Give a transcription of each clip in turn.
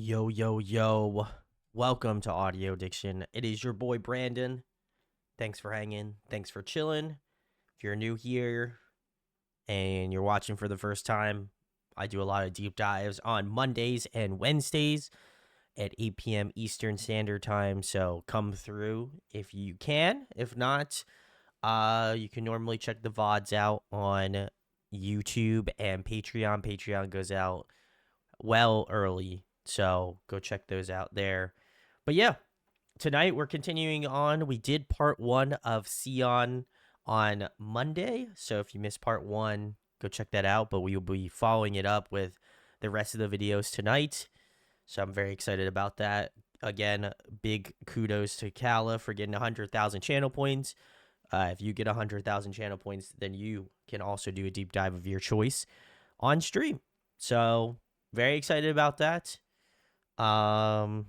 Yo, yo, yo. Welcome to Audio Addiction. It is your boy Brandon. Thanks for hanging. Thanks for chilling. If you're new here and you're watching for the first time, I do a lot of deep dives on Mondays and Wednesdays at 8 p.m. Eastern Standard Time. So come through if you can. If not, you can normally check the VODs out on YouTube and Patreon. Patreon goes out well early. So go check those out there. But yeah, tonight we're continuing on. We did part one of Sion on Monday. So if you missed part one, go check that out. But we will be following it up with the rest of the videos tonight. So I'm very excited about that. Again, big kudos to Kala for getting 100,000 channel points. If you get 100,000 channel points, then you can also do a deep dive of your choice on stream. So very excited about that. I'm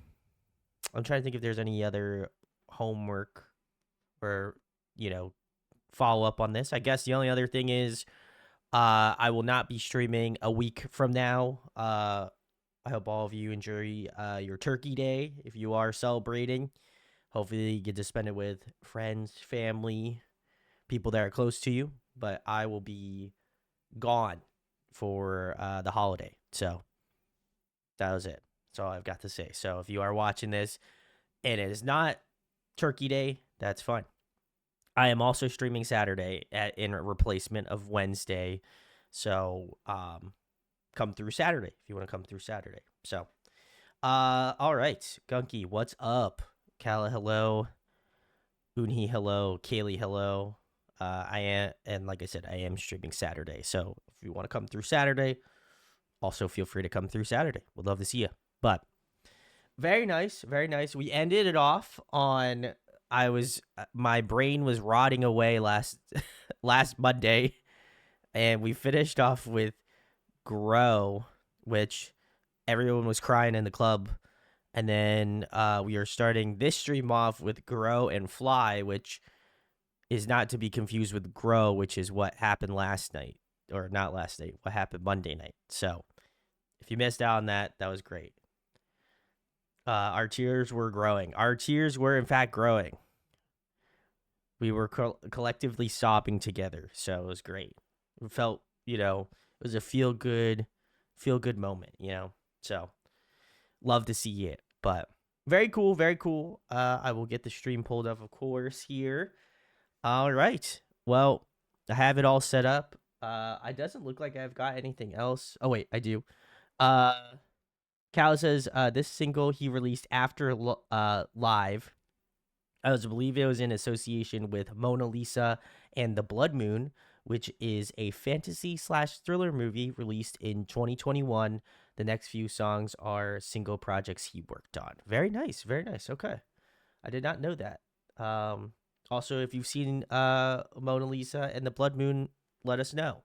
trying to think if there's any other homework or, follow up on this. I guess the only other thing is I will not be streaming a week from now. I hope all of you enjoy your Turkey Day if you are celebrating. Hopefully you get to spend it with friends, family, people that are close to you. But I will be gone for the holiday. So that was it. That's all I've got to say. So if you are watching this and it is not Turkey Day, that's fine. I am also streaming Saturday in replacement of Wednesday. So come through Saturday if you want to come through Saturday. So all right, Gunky, what's up? Kala, hello. Unhi, hello. Kaylee, hello. And like I said, I am streaming Saturday. So if you want to come through Saturday, also feel free to come through Saturday. We'd love to see you. But very nice, very nice. We ended it off on my brain was rotting away last Monday, and we finished off with Grow, which everyone was crying in the club. And then we are starting this stream off with Grow and Fly, which is not to be confused with Grow, which is what happened last night. Or not last night, what happened Monday night. So if you missed out on that, that was great. Our tears were growing. Our tears were, in fact, growing. We were collectively sobbing together, so it was great. It felt, it was a feel-good moment, So love to see it, but very cool, very cool. I will get the stream pulled up, of course, here. All right. Well, I have it all set up. It doesn't look like I've got anything else. Oh, wait, I do. Cal says this single he released after Live. I believe it was in association with Mona Lisa and The Blood Moon, which is a fantasy/thriller movie released in 2021. The next few songs are single projects he worked on. Very nice, very nice. Okay. I did not know that. Also, if you've seen Mona Lisa and The Blood Moon, let us know.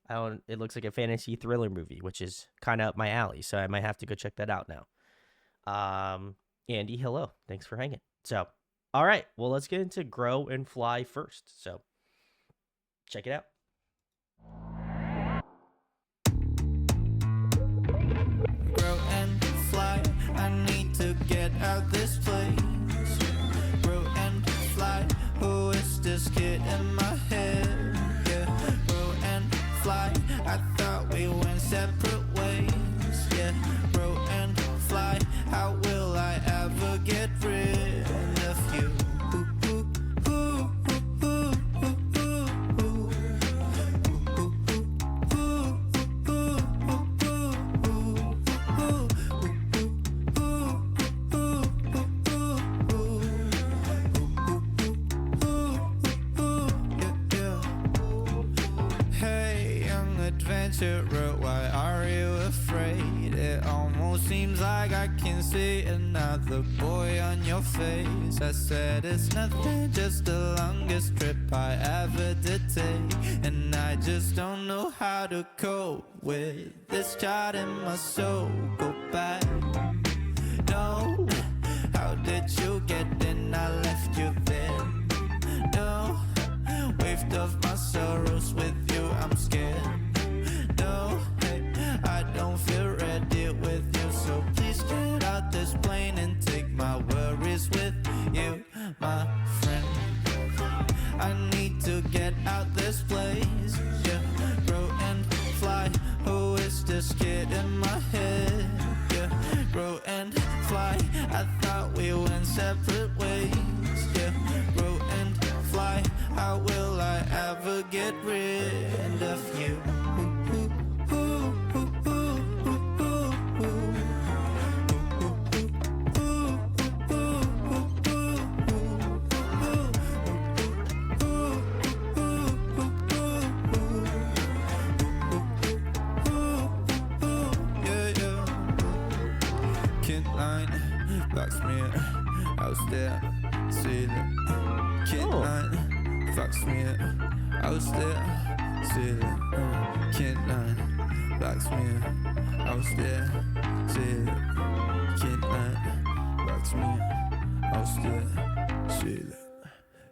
It looks like a fantasy thriller movie, which is kind of up my alley, so I might have to go check that out now. Andy, hello. Thanks for hanging. So, all right. Well, let's get into Grow and Fly first. So, check it out. Grow and fly, I need to get out this place. Grow and fly, who is this kid in my head? Yeah, grow and fly, I thought we went separate ways. Yeah, grow and fly, how will I ever get rid of you? Adventurer, why are you afraid? It almost seems like I can see another boy on your face. I said it's nothing, just the longest trip I ever did take, and I just don't know how to cope with this child in my soul. Go back, no, how did you get in? I left you then. No, waved off my sorrows with you, I'm scared. No, I don't feel ready with this plane and take my worries with you, my friend. I need to get out this place, yeah. Grow and fly, who is this kid in my head, yeah. Grow and fly, I thought we went separate ways, yeah. Grow and fly, how will I ever get rid of you? There, see that kid line, fucks me up. I was there, see that kid line, fucks me up. I was there, see that kid line, fucks me up. I was there, see that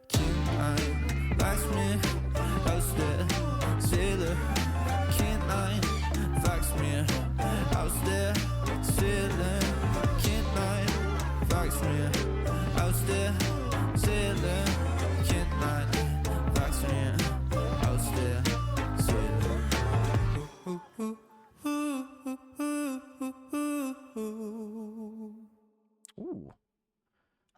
kid line, fucks me up. I was there, see that kid line, fucks me up. I was there, see that kid line, fucks me up. I was there, sailing, can't lie, vaccine. I was there, sailing. Ooh,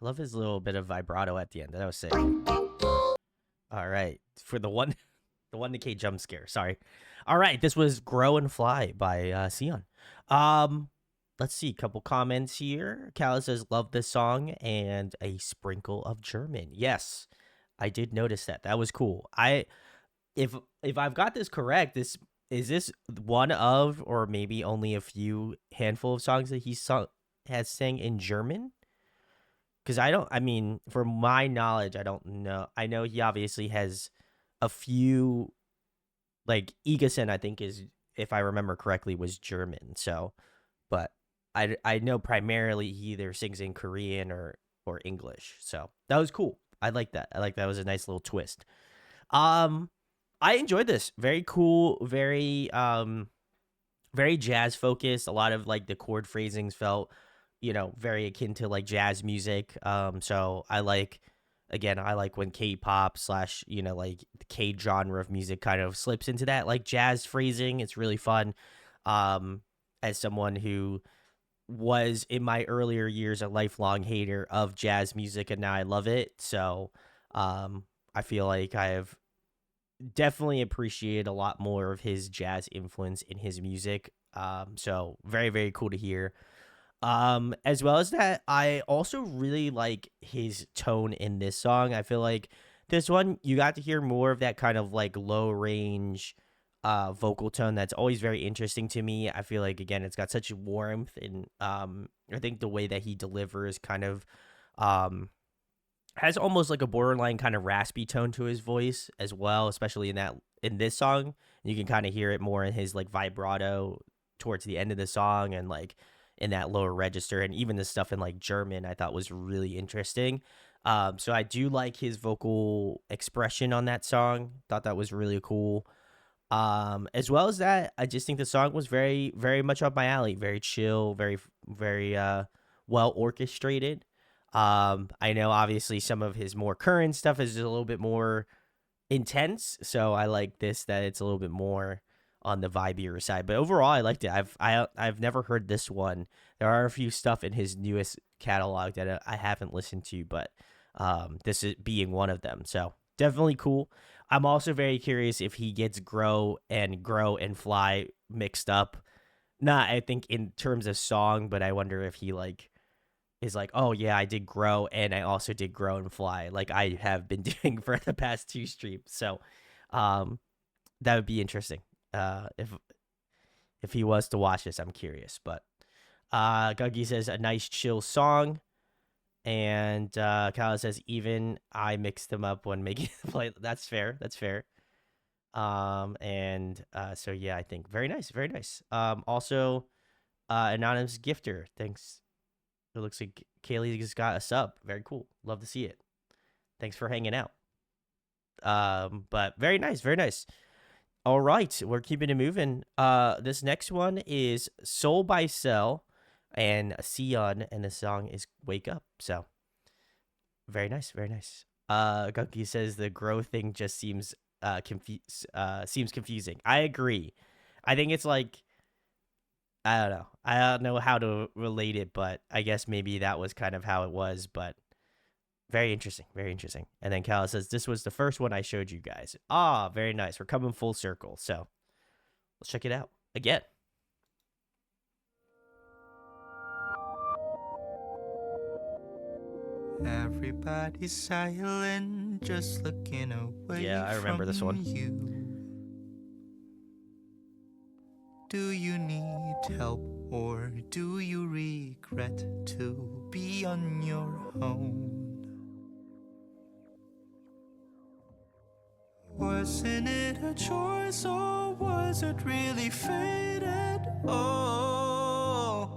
I love his little bit of vibrato at the end. That was sick. All right, for the 1K jump scare. Sorry. All right, this was "Grow and Fly" by Sion. Let's see, a couple comments here. Kala says, love this song and a sprinkle of German. Yes, I did notice that. That was cool. If I've got this correct, this one of, or maybe only a few handful of songs that has sang in German? Because from my knowledge, I don't know. I know he obviously has a few, like Igasen, I think is, if I remember correctly, was German. So, but I know primarily he either sings in Korean or English. So that was cool. I like that. That was a nice little twist. I enjoyed this. Very cool, very jazz focused. A lot of like the chord phrasings felt, very akin to like jazz music. So I like when K-pop / like the K genre of music kind of slips into that like jazz phrasing. It's really fun. As someone who was in my earlier years a lifelong hater of jazz music, and now I love it. So I feel like I have definitely appreciated a lot more of his jazz influence in his music. So very, very cool to hear. As well as that, I also really like his tone in this song. I feel like this one, you got to hear more of that kind of like low range vocal tone that's always very interesting to me. I feel like, again, it's got such warmth, and I think the way that he delivers kind of has almost like a borderline kind of raspy tone to his voice as well, especially in this song. You can kind of hear it more in his like vibrato towards the end of the song, and like in that lower register, and even the stuff in like German I thought was really interesting. So I do like his vocal expression on that song. Thought that was really cool. As well as that, I just think the song was very, very much up my alley. Very chill, very, very well orchestrated. I know obviously some of his more current stuff is just a little bit more intense, so I like this, that it's a little bit more on the vibier side. But overall, I liked it. I've never heard this one. There are a few stuff in his newest catalog that I haven't listened to, but this is being one of them. So definitely cool. I'm also very curious if he gets grow and fly mixed up. Not, I think, in terms of song, but I wonder if he like is like, oh yeah, I did grow and I also did grow and fly, like I have been doing for the past 2 streams. So that would be interesting. If he was to watch this, I'm curious. But Guggy says a nice chill song. And Kyle says, even I mixed them up when making the play. That's fair. That's fair. So yeah, I think very nice, very nice. Also, anonymous gifter, thanks. It looks like Kaylee just got a sub. Very cool. Love to see it. Thanks for hanging out. But very nice, very nice. All right, we're keeping it moving. This next one is Soul by Cell, and Sion, and the song is "Wake Up." So very nice, very nice. Gunky says the grow thing just seems seems confusing. I agree. I think it's like I don't know. I don't know how to relate it, but I guess maybe that was kind of how it was. But very interesting, very interesting. And then Cal says this was the first one I showed you guys. Ah, very nice. We're coming full circle. So let's check it out again. Everybody's silent, just looking away. Yeah, I remember this one. You. Do you need help or do you regret to be on your own? Wasn't it a choice or was it really fated? Oh,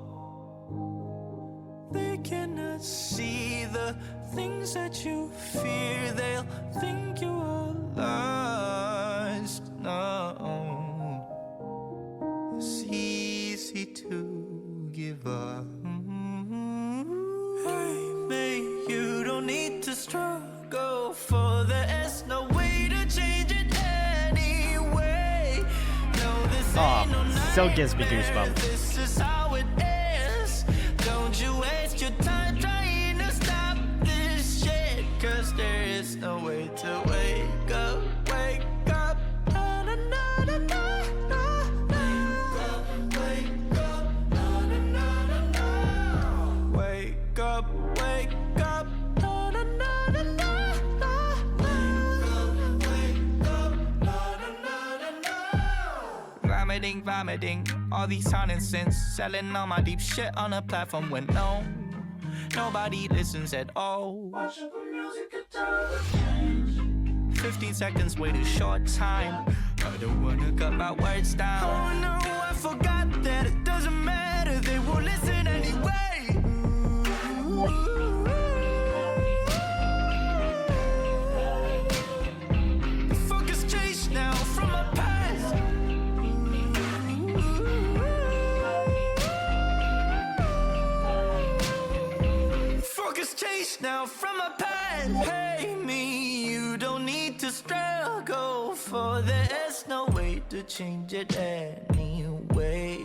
they cannot see the things that you fear. They'll think you are lost. No, it's easy to give up. Hey, mate, you don't need to struggle for there's no way to change it anyway. No, this ain't no nightmare. So gives me goosebumps. This is how it is. Don't you waste your time trying to stop this shit, 'cause there is no way to wake up, wake up. Na, na, na, na, na, na. Wake up, na, na, na, na, na. Wake up, wake up, na, na, na, na, na, na. Wake up, na, na, na, na, na. Vomiting, all these sounding sense. Selling all my deep shit on a platform when nobody listens at all. 15 seconds, way too short time. I don't wanna cut my words down. Oh no, I forgot that it doesn't matter. They won't listen anyway. The focus changed now from my past. Focus changed now from my past. Hey me, you don't need to struggle, for there's no way to change it anyway.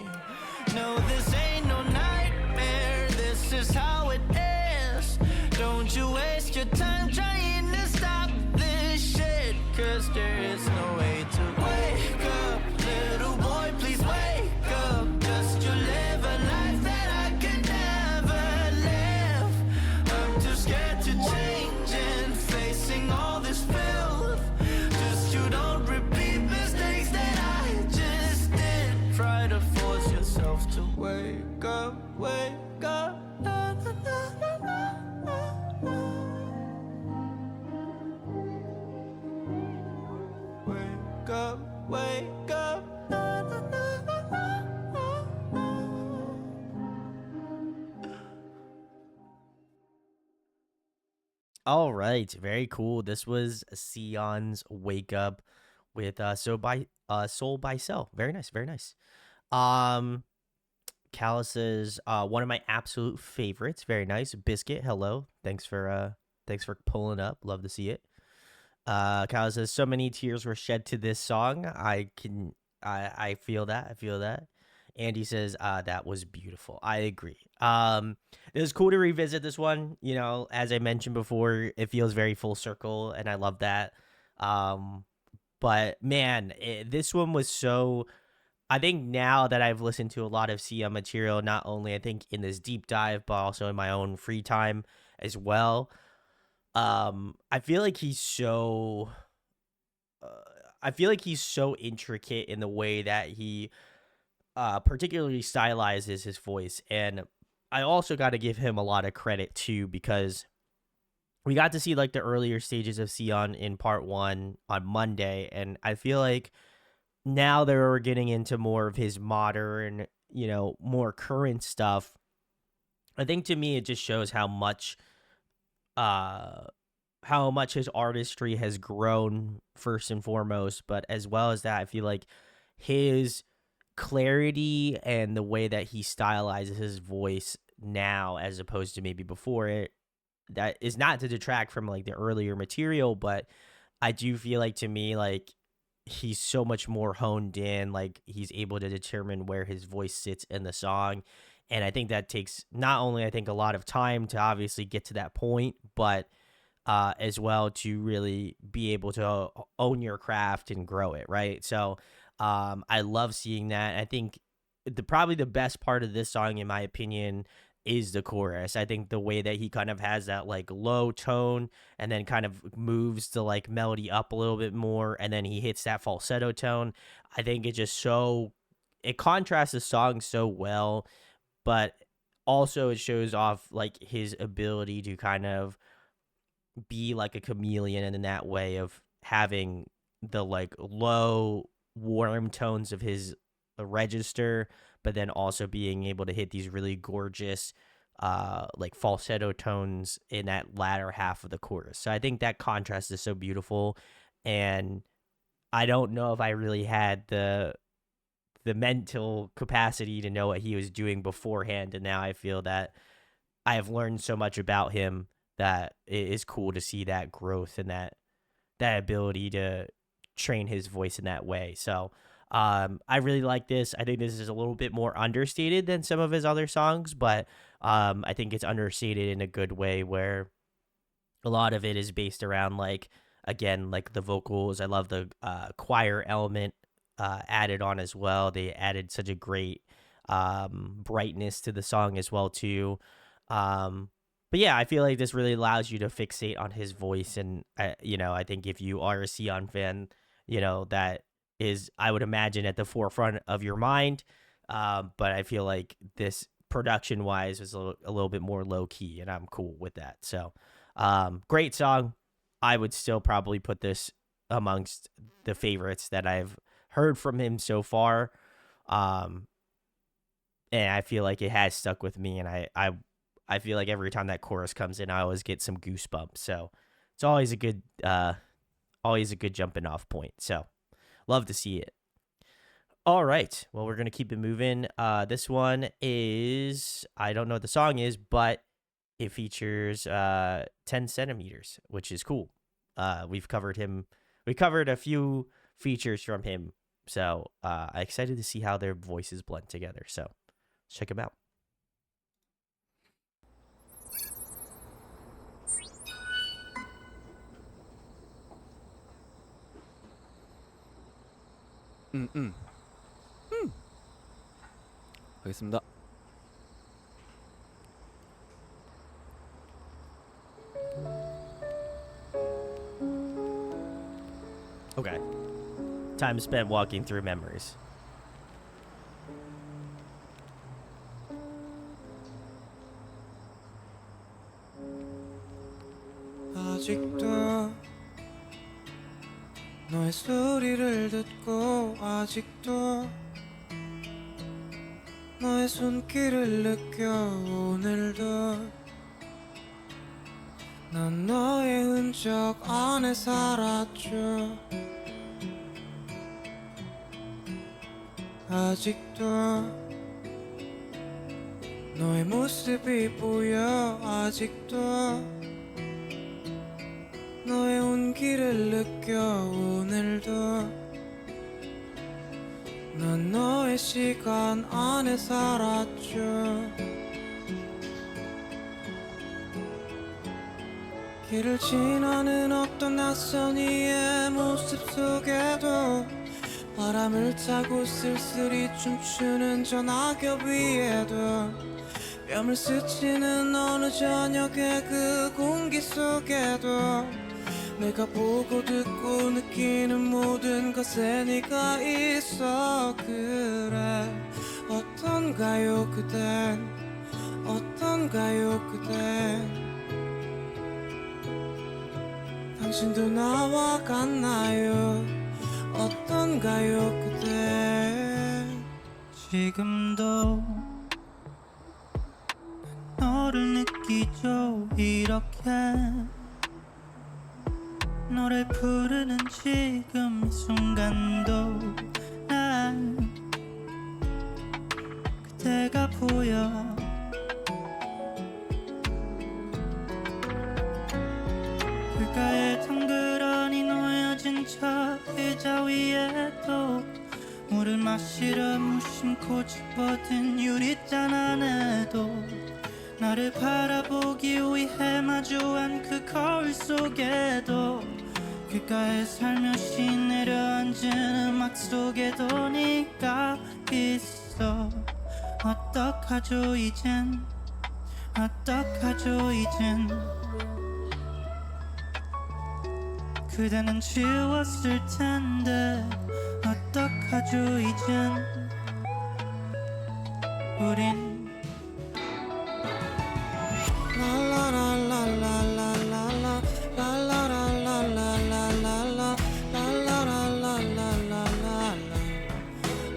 No, this ain't no nightmare, this is how it is. Don't you waste your time trying to stop this shit, 'cause there is no way to wake up. Little boy, please wake up. Just you live a life that I can never live. I'm too scared to change and facing all this filth. Just you don't repeat mistakes that I just did. Try to force yourself to wake up, wake up. Na, na, na, na, na, na. Wake up, wake up. Na, na, na, na, na, na. All right, very cool. This was Sion's "Wake Up" with Soul by Cell. Very nice, very nice. Callus's one of my absolute favorites. Very nice. Biscuit, hello. Thanks for pulling up. Love to see it. Callus says so many tears were shed to this song. I feel that. I feel that. Andy says that was beautiful. I agree. It was cool to revisit this one. You know, as I mentioned before, it feels very full circle, and I love that. But man, this one was so. I think now that I've listened to a lot of Sia material, not only I think in this deep dive, but also in my own free time as well. I feel like he's so. I feel like he's so intricate in the way that he, particularly stylizes his voice, and I also got to give him a lot of credit too, because we got to see like the earlier stages of Sion in part 1 on Monday, and I feel like now that we're getting into more of his modern, you know, more current stuff. I think to me it just shows how much his artistry has grown first and foremost, but as well as that, I feel like his clarity and the way that he stylizes his voice now as opposed to maybe before it, that is not to detract from like the earlier material, but I do feel like, to me, like, he's so much more honed in, like he's able to determine where his voice sits in the song. And I think that takes not only, I think, a lot of time to obviously get to that point, but as well to really be able to own your craft and grow it, right? So I love seeing that. I think probably the best part of this song, in my opinion, is the chorus. I think the way that he kind of has that like low tone and then kind of moves the like melody up a little bit more, and then he hits that falsetto tone. I think it contrasts the song so well, but also it shows off like his ability to kind of be like a chameleon in that way of having the like low warm tones of his register, but then also being able to hit these really gorgeous like falsetto tones in that latter half of the chorus. So I think that contrast is so beautiful, and I don't know if I really had the mental capacity to know what he was doing beforehand, and now I feel that I have learned so much about him that it is cool to see that growth and that ability to train his voice in that way. So I really like this. I think this is a little bit more understated than some of his other songs, but I think it's understated in a good way, where a lot of it is based around, like, again, like the vocals. I love the choir element added on as well. They added such a great brightness to the song as well too. But yeah, I feel like this really allows you to fixate on his voice, and I think if you are a Sion fan, that is, I would imagine, at the forefront of your mind. But I feel like this production wise was a little bit more low key, and I'm cool with that. So, great song. I would still probably put this amongst the favorites that I've heard from him so far. And I feel like it has stuck with me, and I feel like every time that chorus comes in, I always get some goosebumps. So it's always a good jumping off point. So love to see it. All right. Well, we're going to keep it moving. This one is, I don't know what the song is, but it features 10 centimeters, which is cool. We covered a few features from him. So I'm excited to see how their voices blend together. So let's check them out. 가겠습니다. Okay. Time spent walking through memories. 아직도 너의 소리를 듣고, 아직도 너의 손길을 느껴. 오늘도 난 너의 흔적 안에 살았죠. 아직도 너의 모습이 보여. 아직도 너의 온기를 느껴. 오늘도 난 너의 시간 안에 살았죠. 길을 지나는 어떤 낯선 이의 모습 속에도, 바람을 타고 쓸쓸히 춤추는 저 낙엽 위에도, 뺨을 스치는 어느 저녁의 그 공기 속에도, 내가 보고 듣고 느끼는 모든 것에 네가 있어. 그래, 어떤가요 그댄, 어떤가요 그댄. 당신도 나와 같나요? 어떤가요 그댄. 지금도 너를 느끼죠. 이렇게 너를 부르는 지금 이 순간도 난 때가 보여 길가에 덩그러니 놓여진 저 의자 위에도 물을 마시려 무심코 집어든 유리잔 안에도 나를 바라보기 위해 마주한 그 거울 속에도 귓가에 살며시 내려앉은 음악 속에도 네가 있어 어떡하죠 이젠 어떡하죠 이젠 그대는 지웠을 텐데 어떡하죠 이젠 우린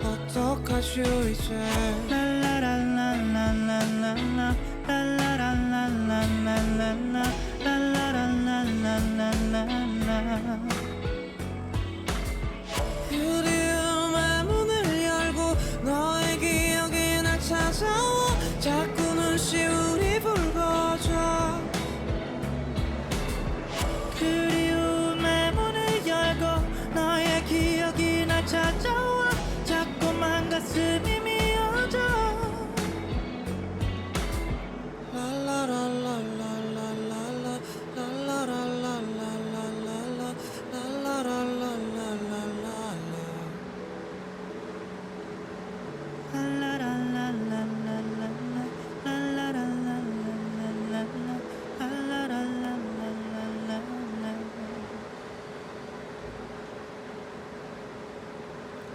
어떡하죠 이제 랄라랄랄랄랄랄라 랄라랄랄랄랄랄라 랄라랄랄랄랄라 그리움의 문을 열고 너의 기억이 날 찾아와 자꾸 눈시울이 붉어져 그리움의 문을 열고 너의 기억이 날 찾아와 자꾸만 가슴이 미어져 랄라랄랄랄랄라 랄라랄랄랄랄라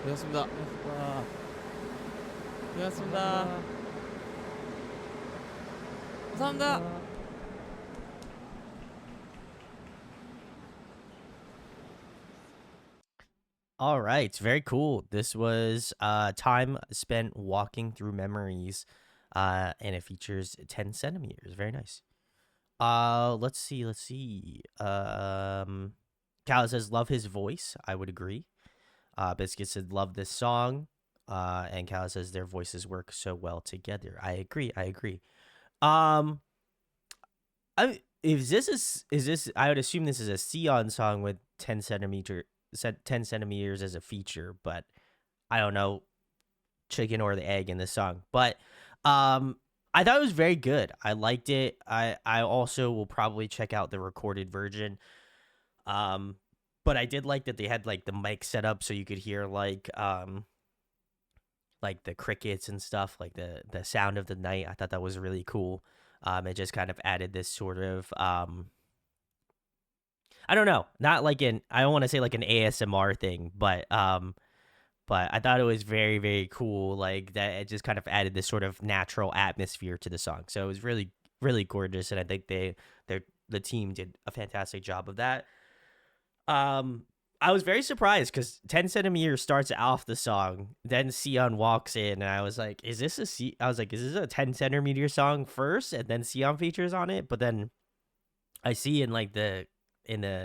고맙습니다. 고맙습니다. 감사합니다. All right, very cool. This was time spent walking through memories, and it features 10 centimeters. Very nice. Let's see. Cal says love his voice. I would agree. Biscuit said love this song. And Cal says their voices work so well together. I agree. Um, if this is this, I would assume this is a Sion song with 10 centimeters as a feature, but I don't know chicken or the egg in this song. But I thought it was very good. I liked it. I also will probably check out the recorded version. But I did like that they had like the mic set up so you could hear like the crickets and stuff, like the sound of the night. I thought that was really cool. It just kind of added this sort of I don't know, not like I don't want to say like an ASMR thing, but I thought it was very, very cool. Like that, it just kind of added this sort of natural atmosphere to the song. So it was really, really gorgeous, and I think the team did a fantastic job of that. I was very surprised because 10 centimeters starts off the song, then Sion walks in, and I was like, is this a 10 centimeter song first, and then Sion features on it? But then I see in the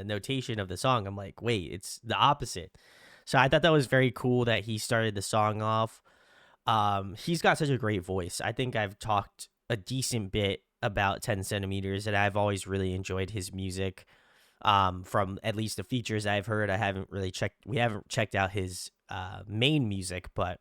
notation of the song, I'm like, wait, it's the opposite. So I thought that was very cool that he started the song off. He's got such a great voice. I think I've talked a decent bit about 10 centimeters, and I've always really enjoyed his music. From at least the features I've heard, we haven't checked out his main music, but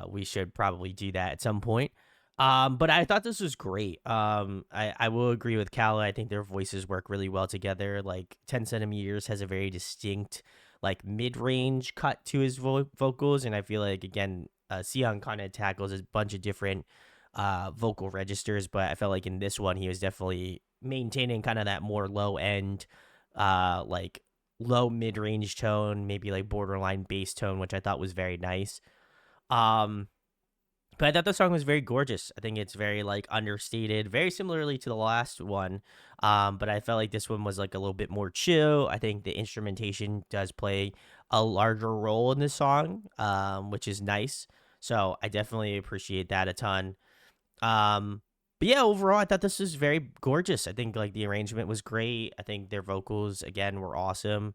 we should probably do that at some point. But I thought this was great. I will agree with Cal. I think their voices work really well together. Like 10 centimeters has a very distinct like mid-range cut to his vocals, and I feel like again Sion kind of tackles a bunch of different vocal registers, but I felt like in this one he was definitely maintaining kind of that more low end like low mid-range tone, maybe like borderline bass tone, which I thought was very nice. But I thought the song was very gorgeous. I think it's very like understated, very similarly to the last one. But I felt like this one was like a little bit more chill. I think the instrumentation does play a larger role in this song, which is nice. So I definitely appreciate that a ton. But yeah, overall, I thought this was very gorgeous. I think like the arrangement was great. I think their vocals again were awesome.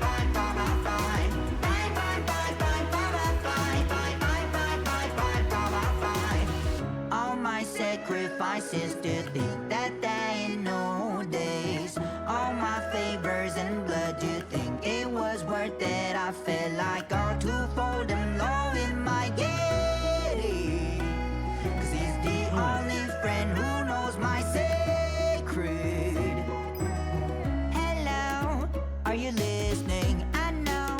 fine, fine, fine, fine, fine, fine, fine, fine, fine, fine, fine, fine, fine. All my sacrifices to think that they in no days. All my favors and blood to think it was worth it. I feel like all twofold and low in my giddy. Cause he's the only friend who knows my sacred. Hello, are you listening? I know.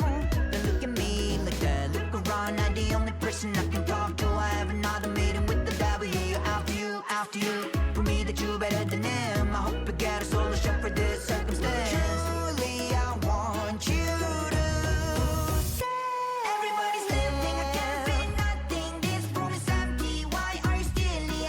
Don't look at me like that. Look around, I'm the only person I can talk to. I have another meeting with the devil. Yeah, after you, after you. For me that you better than him. I hope you get a solution for this circumstance. Truly, I want you to stay. Everybody's living, I can't feel nothing. This room is empty. Why are you still here?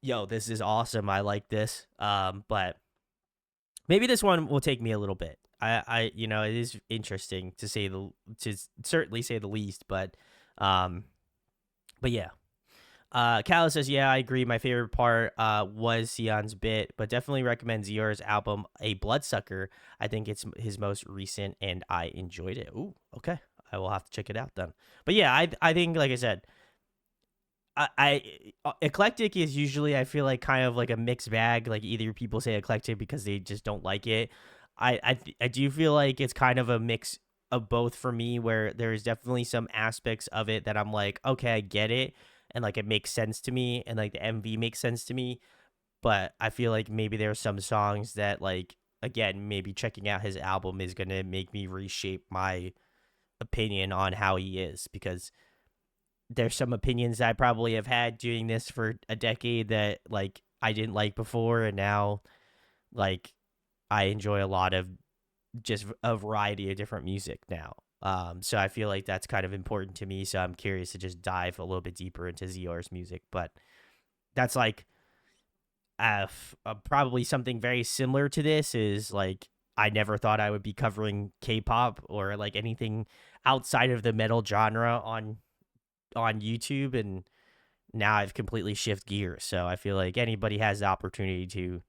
yo, this is awesome. I like this. But maybe this one will take me a little bit. It is interesting to certainly say the least. Um, but yeah. Callus says, yeah, I agree. My favorite part was Sion's bit, but definitely recommend Zior's album, A Bloodsucker. I think it's his most recent, and I enjoyed it. Ooh, okay. I will have to check it out then. But yeah, I think, like I said, eclectic is usually, I feel like, kind of like a mixed bag. Like either people say eclectic because they just don't like it. I do feel like it's kind of a mix of both for me, where there's definitely some aspects of it that I'm like, okay, I get it, and like it makes sense to me, and like the MV makes sense to me. But I feel like maybe there are some songs that, like, again, maybe checking out his album is gonna make me reshape my opinion on how he is, because there's some opinions that I probably have had doing this for a decade that like I didn't like before, and now like I enjoy a lot of just a variety of different music now. So I feel like that's kind of important to me. So I'm curious to just dive a little bit deeper into Zior's music. But that's like probably something very similar to this is like I never thought I would be covering K-pop or like anything outside of the metal genre on YouTube, and now I've completely shifted gears. So I feel like anybody has the opportunity to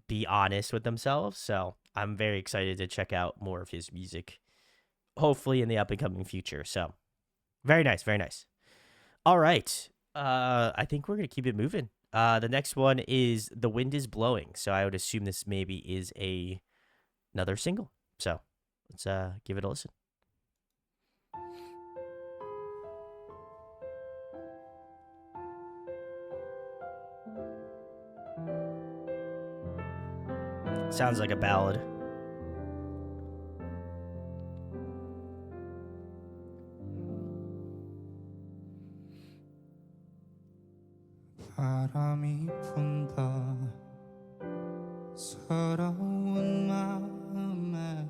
be honest with themselves. So I'm very excited to check out more of his music, hopefully in the up and coming future. So very nice, very nice. All right. I think we're gonna keep it moving. The next one is "The Wind Is Blowing." So I would assume this maybe is another single. So let's give it a listen. Sounds like a ballad. 바람이 분다 서러운 마음에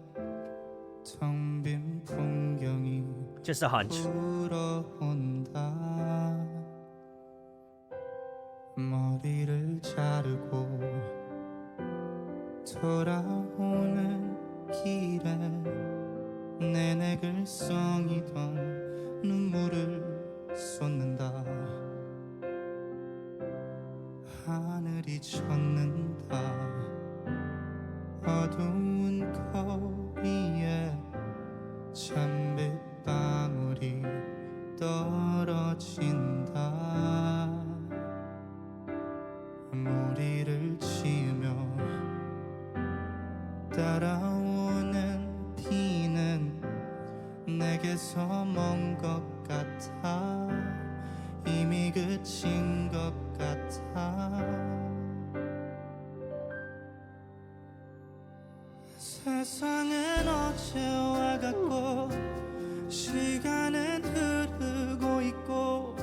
텅 빈 풍경이 Just a hunch. 불어온다 머리를 자르고 돌아오는 길에 내내 글썽이던 눈물을 쏟는다 하늘이 젖는다 어두운 거리에 찬빛방울이 떨어진다 머리를 치우며 따라오는 비는 내게서 먼 것 같아 이미 그친 것 같아 세상은 어제와 같고 시간은 흐르고 있고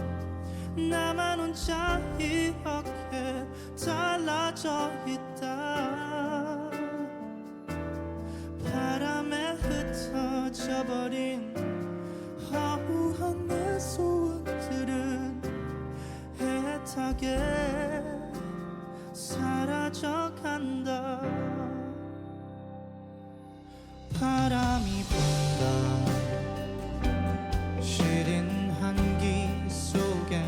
나만 혼자 이렇게 달라져 있다 바람에 흩어져 버린 허무한 내 소원들은 애타게 사라져간다 바람이 분다 시린 한기 속에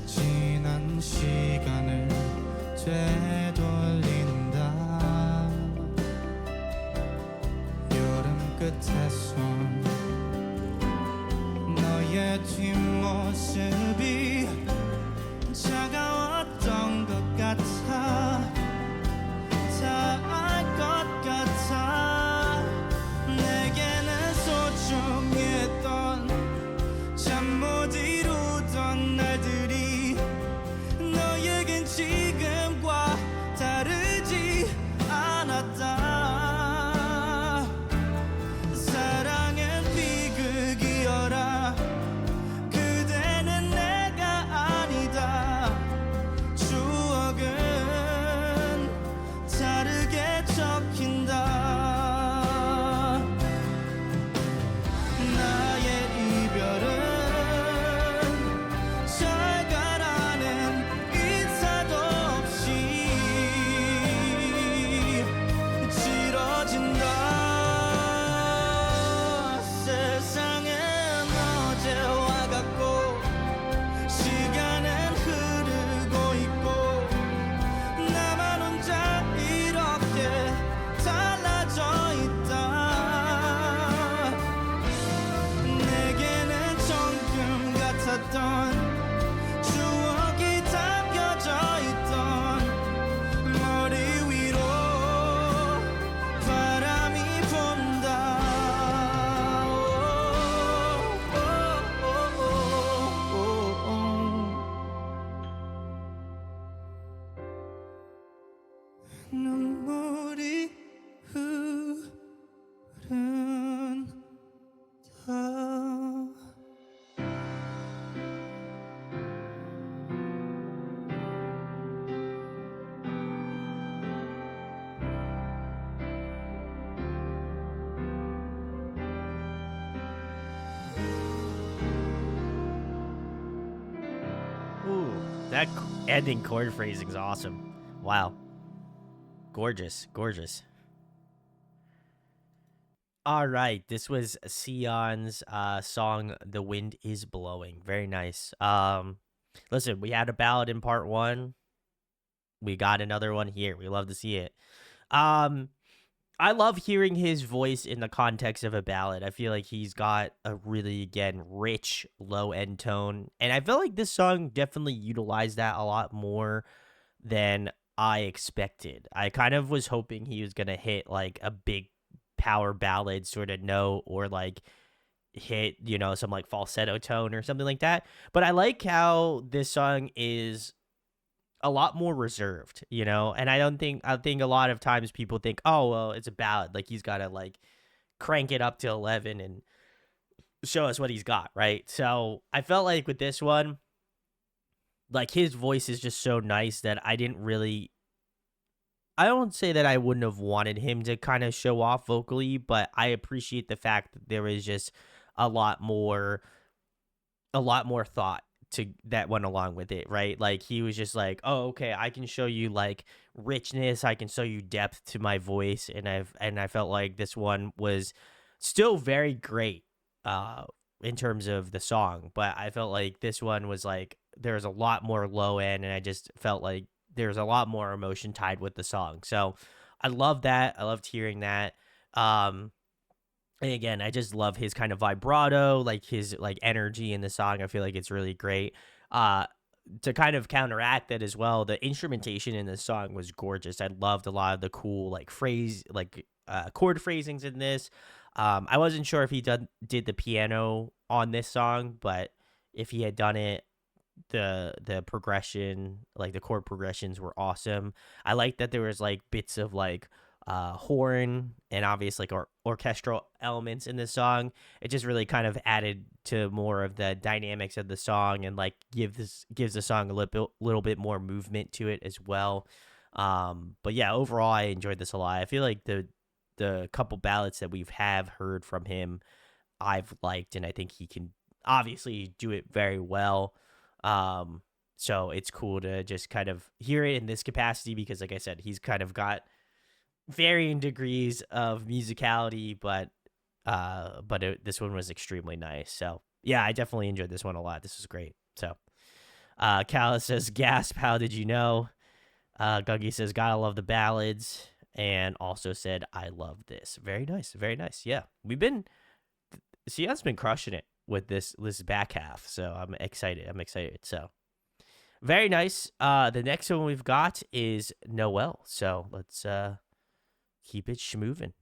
지난 시간을 되돌린다 여름 끝에서 너의 뒷모습이 차가웠던 것 같아 다 알 것 같아 내게는 소중했던 잠 못 이루던 날들이 너에겐 지금과 눈물이 흐른다. Ooh, that ending chord phrasing is awesome. Wow. Gorgeous, gorgeous. All right, this was Sion's song "The Wind Is Blowing." Very nice. Listen, we had a ballad in part 1. We got another one here. We love to see it. Um I love hearing his voice in the context of a ballad. I feel like he's got a really, again, rich low end tone. And I feel like this song definitely utilized that a lot more than I expected. I kind of was hoping he was going to hit like a big power ballad sort of note, or like hit, some like falsetto tone or something like that. But I like how this song is a lot more reserved, and I think a lot of times people think, oh, well, it's a ballad, like he's got to like crank it up to 11 and show us what he's got, right? So I felt like with this one, like his voice is just so nice that I don't say that I wouldn't have wanted him to kind of show off vocally, but I appreciate the fact that there is just a lot more thought to that went along with it, right? Like he was just like, oh, okay, I can show you like richness, I can show you depth to my voice, and I felt like this one was still very great in terms of the song, but I felt like this one was like there was a lot more low end, and I just felt like there's a lot more emotion tied with the song. So I love that. I loved hearing that. And again, I just love his kind of vibrato, like his like energy in the song. I feel like it's really great. To kind of counteract that as well, the instrumentation in this song was gorgeous. I loved a lot of the cool like chord phrasings in this. I wasn't sure if he did the piano on this song, but if he had done it, the progression, like the chord progressions, were awesome. I like that there was like bits of like horn and obvious like orchestral elements in this song. It just really kind of added to more of the dynamics of the song, and like gives the song a little bit more movement to it as well. But yeah, overall I enjoyed this a lot. I feel like the couple ballads that we've heard from him I've liked, and I think he can obviously do it very well. So it's cool to just kind of hear it in this capacity, because like I said, he's kind of got varying degrees of musicality, but this one was extremely nice. So yeah, I definitely enjoyed this one a lot. This was great. So Callus says, gasp, how did you know? Guggy says, gotta love the ballads, and also said, I love this. Very nice, very nice. Yeah, Sion's been crushing it with this back half, so I'm excited. So very nice. The next one we've got is Noel, so let's keep it schmovin'.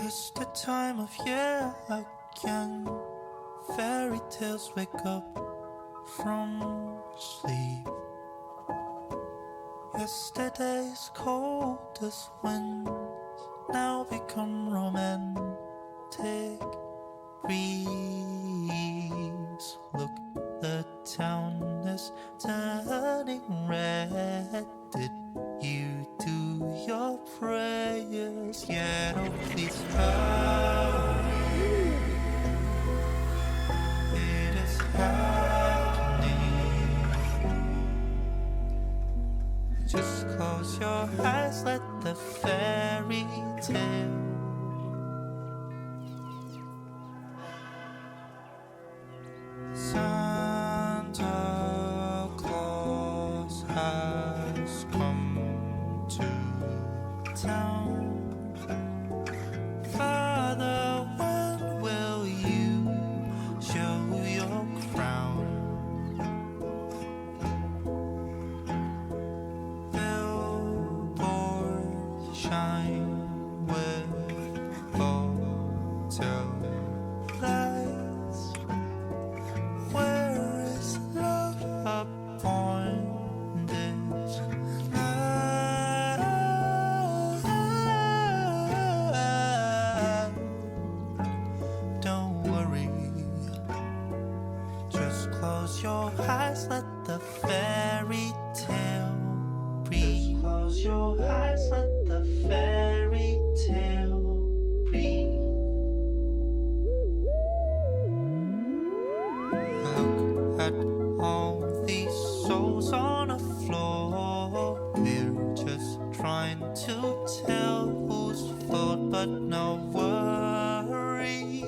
It's the time of year again. Fairy tales wake up from sleep. Yesterday's coldest winds now become romantic breeze. Look, the town is turning red. Did you do your prayers yet? Oh, please hurry. It is happening. Just close your eyes, let the fairy tale. Santa Claus has come to town. Father, when will you show your crown? Billboard shine Just close your eyes, let the fairy tale breathe. Just close your eyes, let the fairy tale breathe. Look at all these souls on the floor. We're just trying to tell who's fault, but no worries.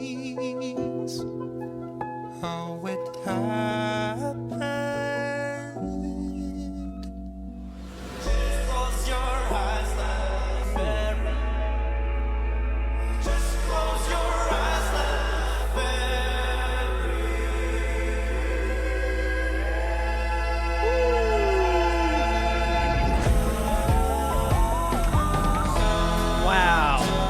How it happened. Just close your eyes, let the fairy. Just close your eyes, let the Wow.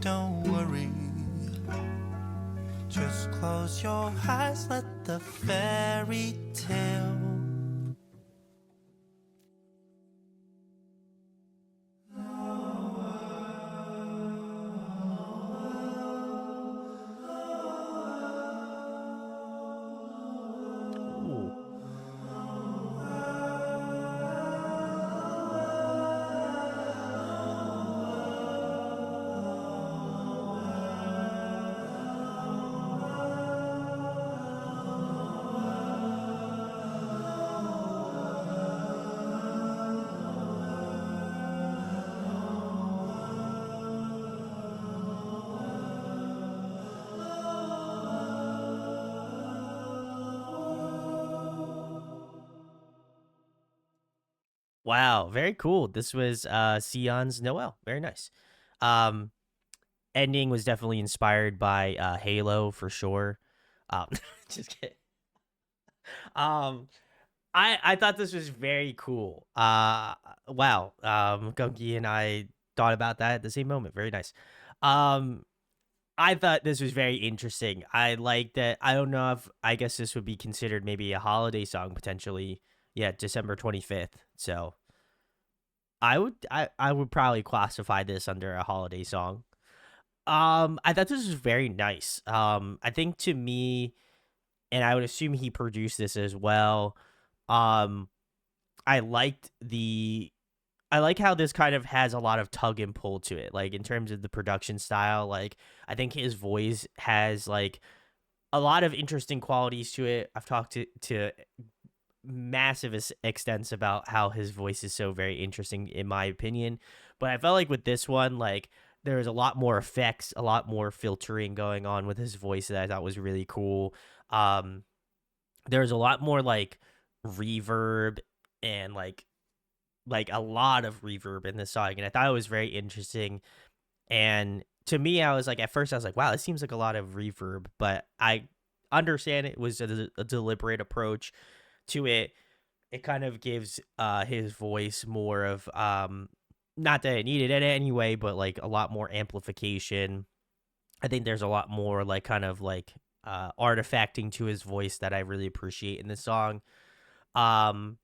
Don't worry. Just close your eyes, let the fairy tale. Ooh. Wow, very cool. This was Sion's Noel. Very nice. Um Ending was definitely inspired by Halo for sure. Um just kidding. Um I thought this was very cool. Wow. Gunky and I thought about that at the same moment. Very nice. Um I thought this was very interesting. I like that. I don't know if I guess this would be considered maybe a holiday song potentially. Yeah, December 25th. So I would probably classify this under a holiday song. I thought this was very nice. I think to me, and I would assume he produced this as well. Um, I liked the I like how this kind of has a lot of tug and pull to it. Like in terms of the production style, like I think his voice has like a lot of interesting qualities to it. I've talked to massive extents about how his voice is so very interesting in my opinion, but I felt like with this one, like there was a lot more effects, a lot more filtering going on with his voice that I thought was really cool. Um, there was a lot more like reverb and like a lot of reverb in this song, and I thought it was very interesting. And to me, I was like, at first, I was like, wow, it seems like a lot of reverb, but I understand it was a deliberate approach to it. It kind of gives his voice more of not that it needed it anyway, but like a lot more amplification. I think there's a lot more like kind of like artifacting to his voice that I really appreciate in this song. Um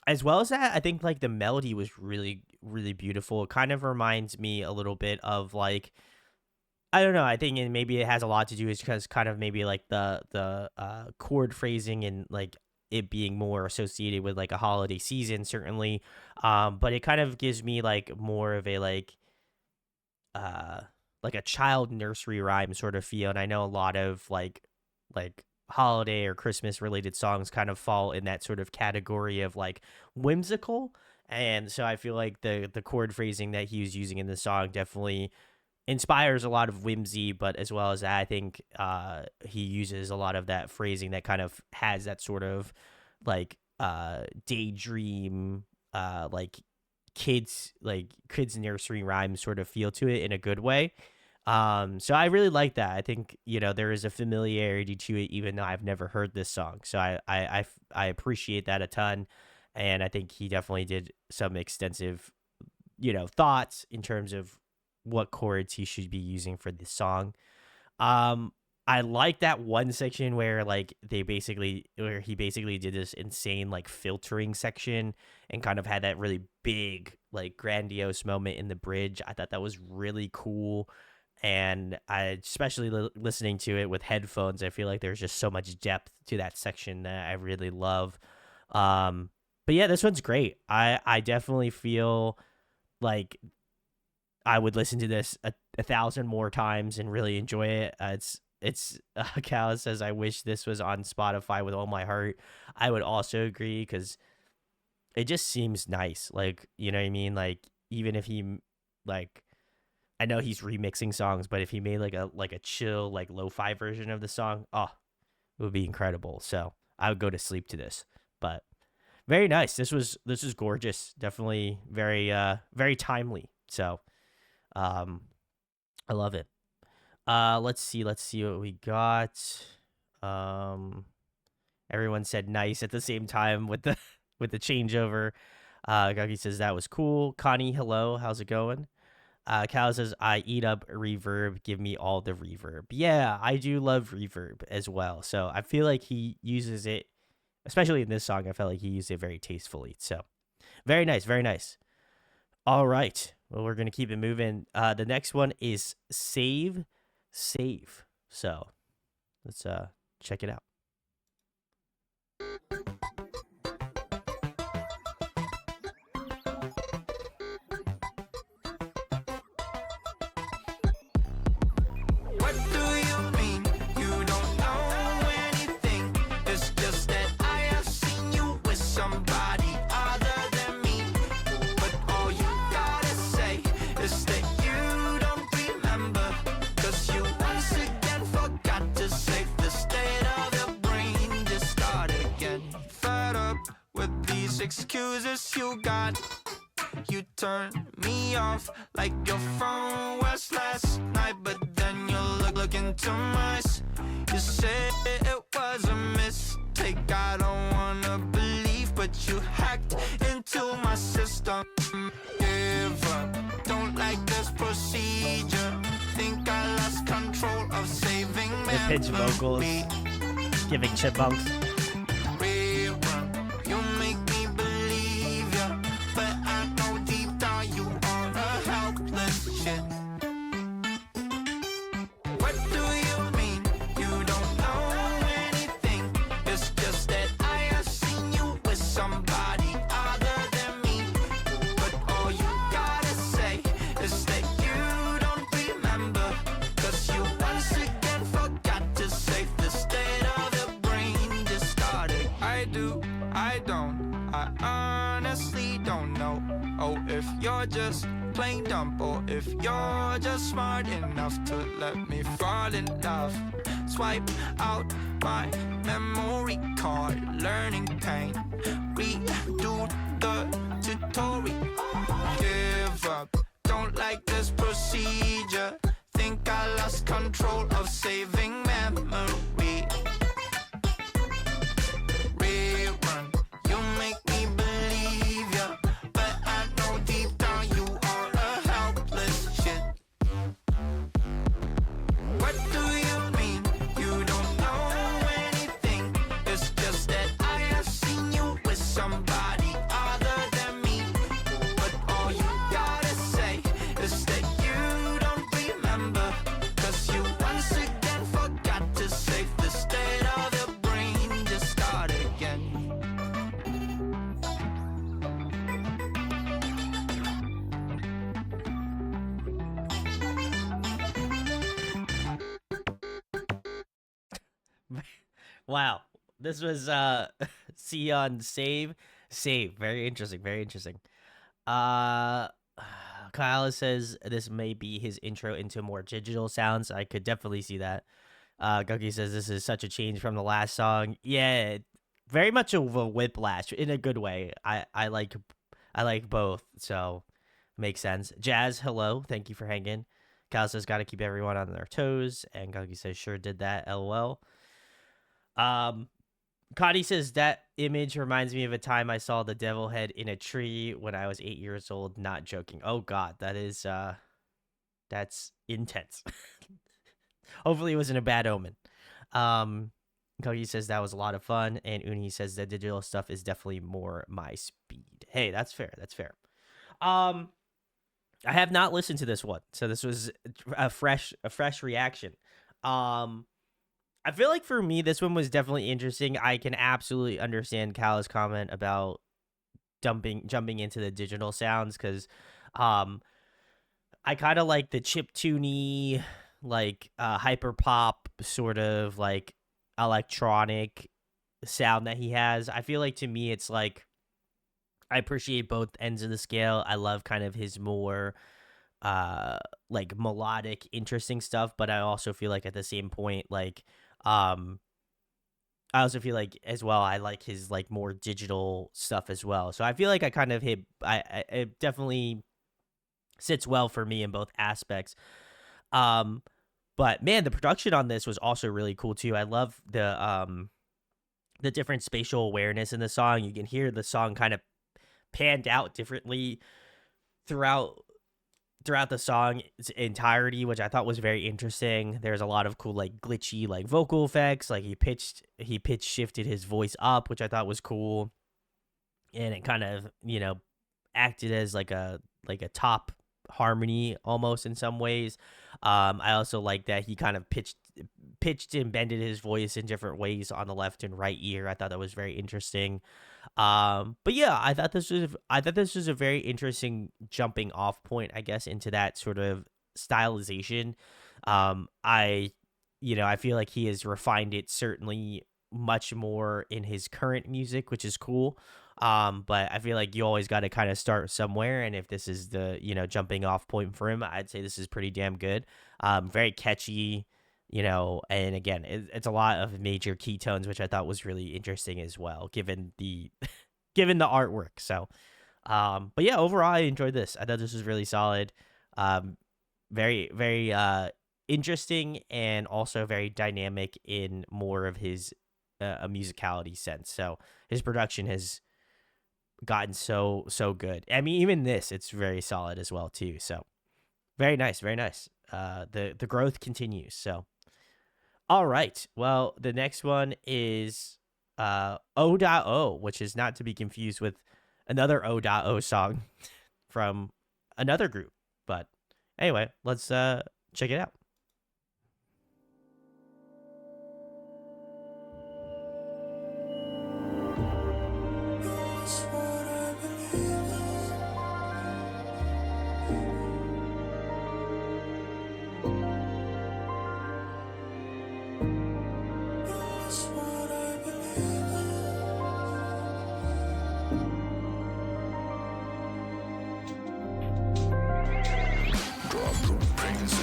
as well as that, I think like the melody was really really beautiful. It kind of reminds me a little bit of like I don't know. I think maybe it has a lot to do is because kind of maybe like the chord phrasing and like it being more associated with like a holiday season certainly. But it kind of gives me like more of a uh like a child nursery rhyme sort of feel. And I know a lot of like holiday or Christmas related songs kind of fall in that sort of category of like whimsical. And so I feel like the chord phrasing that he was using in the song definitely inspires a lot of whimsy, but as well as that, I think he uses a lot of that phrasing that kind of has that sort of like daydream, like kids nursery rhyme sort of feel to it in a good way. So I really like that. I think, there is a familiarity to it, even though I've never heard this song. So I appreciate that a ton. And I think he definitely did some extensive, thoughts in terms of what chords he should be using for this song. I like that one section where he basically did this insane filtering section and kind of had that really big grandiose moment in the bridge. I thought that was really cool. And I especially listening to it with headphones, I feel like there's just so much depth to that section that I really love. But yeah, this one's great. I definitely feel like I would listen to this a 1,000 more times and really enjoy it. Cal says, I wish this was on Spotify with all my heart. I would also agree, because it just seems nice. You know what I mean? Even if he, I know he's remixing songs, but if he made a chill, lo-fi version of the song, oh, it would be incredible. So I would go to sleep to this. But very nice. This is gorgeous. Definitely very, very timely. So, I love it. Let's see what we got. Everyone said nice at the same time with the with the changeover. Guggy says that was cool. Connie, hello, how's it going? Cal says, I eat up reverb, give me all the reverb. Yeah, I do love reverb as well. So I feel like he uses it, especially in this song, I felt like he used it very tastefully. So very nice, very nice. All right. Well, we're going to keep it moving. The next one is Save. So let's check it out. What do you mean you don't know anything? It's just that I have seen you with somebody other than me. But all you gotta say is that you don't remember. Cause you once again forgot to save the state of your brain. Just start again. Fed up with these excuses you got. You turn me off like your phone was last night, but then you look into my eyes. You said it was a mistake. I don't wanna believe, but you hacked into my system. Give up, don't like this procedure. Think I lost control of saving The pitch vocals giving chipmunks. Rerun, you make me believe ya, but I know deep down you are a helpless shit. What do you mean you don't know anything? It's just that I have seen you with somebody other than me. But all you gotta say is that you don't remember. Cause you once again forgot to save the state of your brain. Just started. I do, I don't, I honestly don't know. Oh, if you're just plain dumb, or if you're just smart enough to let me fall in love. Swipe out my memory card, learning pain. Redo the tutorial. Give up, don't like this procedure. Think I lost control of saving memory. Rerun, you make me believe ya, but I know deep down you are a helpless shit. What do you mean you don't know anything? It's just that I have seen you with somebody other than me. But all you gotta say is that you don't remember. Cause you once again forgot to save the state of your brain. Just start again. Wow. This was Sion Save. Very interesting, very interesting. Uh Kyle says this may be his intro into more digital sounds. I could definitely see that. Guggy says this is such a change from the last song. Yeah, very much of a whiplash in a good way. I like I like both, so makes sense. Jazz, hello, thank you for hanging. Cal says got to keep everyone on their toes, and Guggy says sure did that. LOL. Connie says that image reminds me of a time I saw the devil head in a tree when I was 8 years old. Not joking. Oh God, that's intense. Hopefully it wasn't a bad omen. Kogi says that was a lot of fun, and Uni says the digital stuff is definitely more my speed. Hey, that's fair. That's fair. I have not listened to this one, so this was a fresh reaction. I feel like for me, this one was definitely interesting. I can absolutely understand Cal's comment about jumping into the digital sounds because, I kind of like the chiptune-y, like hyper pop sort of like electronic sound that he has. I feel like to me it's like I appreciate both ends of the scale. I love kind of his more like melodic interesting stuff, but I also feel like at the same point like I also feel like as well I like his like more digital stuff as well. So I feel like I kind of hit it definitely sits well for me in both aspects. But man, the production on this was also really cool too. I love the different spatial awareness in the song. You can hear the song kind of panned out differently throughout the song's entirety, which I thought was very interesting. There's a lot of cool like glitchy like vocal effects. Like he pitch shifted his voice up, which I thought was cool. And it kind of, acted as like a top harmony almost in some ways. I also like that he kind of pitched and bended his voice in different ways on the left and right ear. I thought that was very interesting. But yeah, I thought this was a very interesting jumping off point, I guess, into that sort of stylization. I feel like he has refined it certainly much more in his current music, which is cool. But I feel like you always got to kind of start somewhere, and if this is the jumping off point for him, I'd say this is pretty damn good. Very catchy, and again, it's a lot of major keytones, which I thought was really interesting as well, given the given the artwork. So, but yeah, overall, I enjoyed this. I thought this was really solid. Very very interesting, and also very dynamic in more of his a musicality sense. So his production has gotten so good. I mean, even this, it's very solid as well too. So very nice, very nice. The growth continues. So all right, well, the next one is O.O, which is not to be confused with another O.O song from another group. But anyway, let's check it out.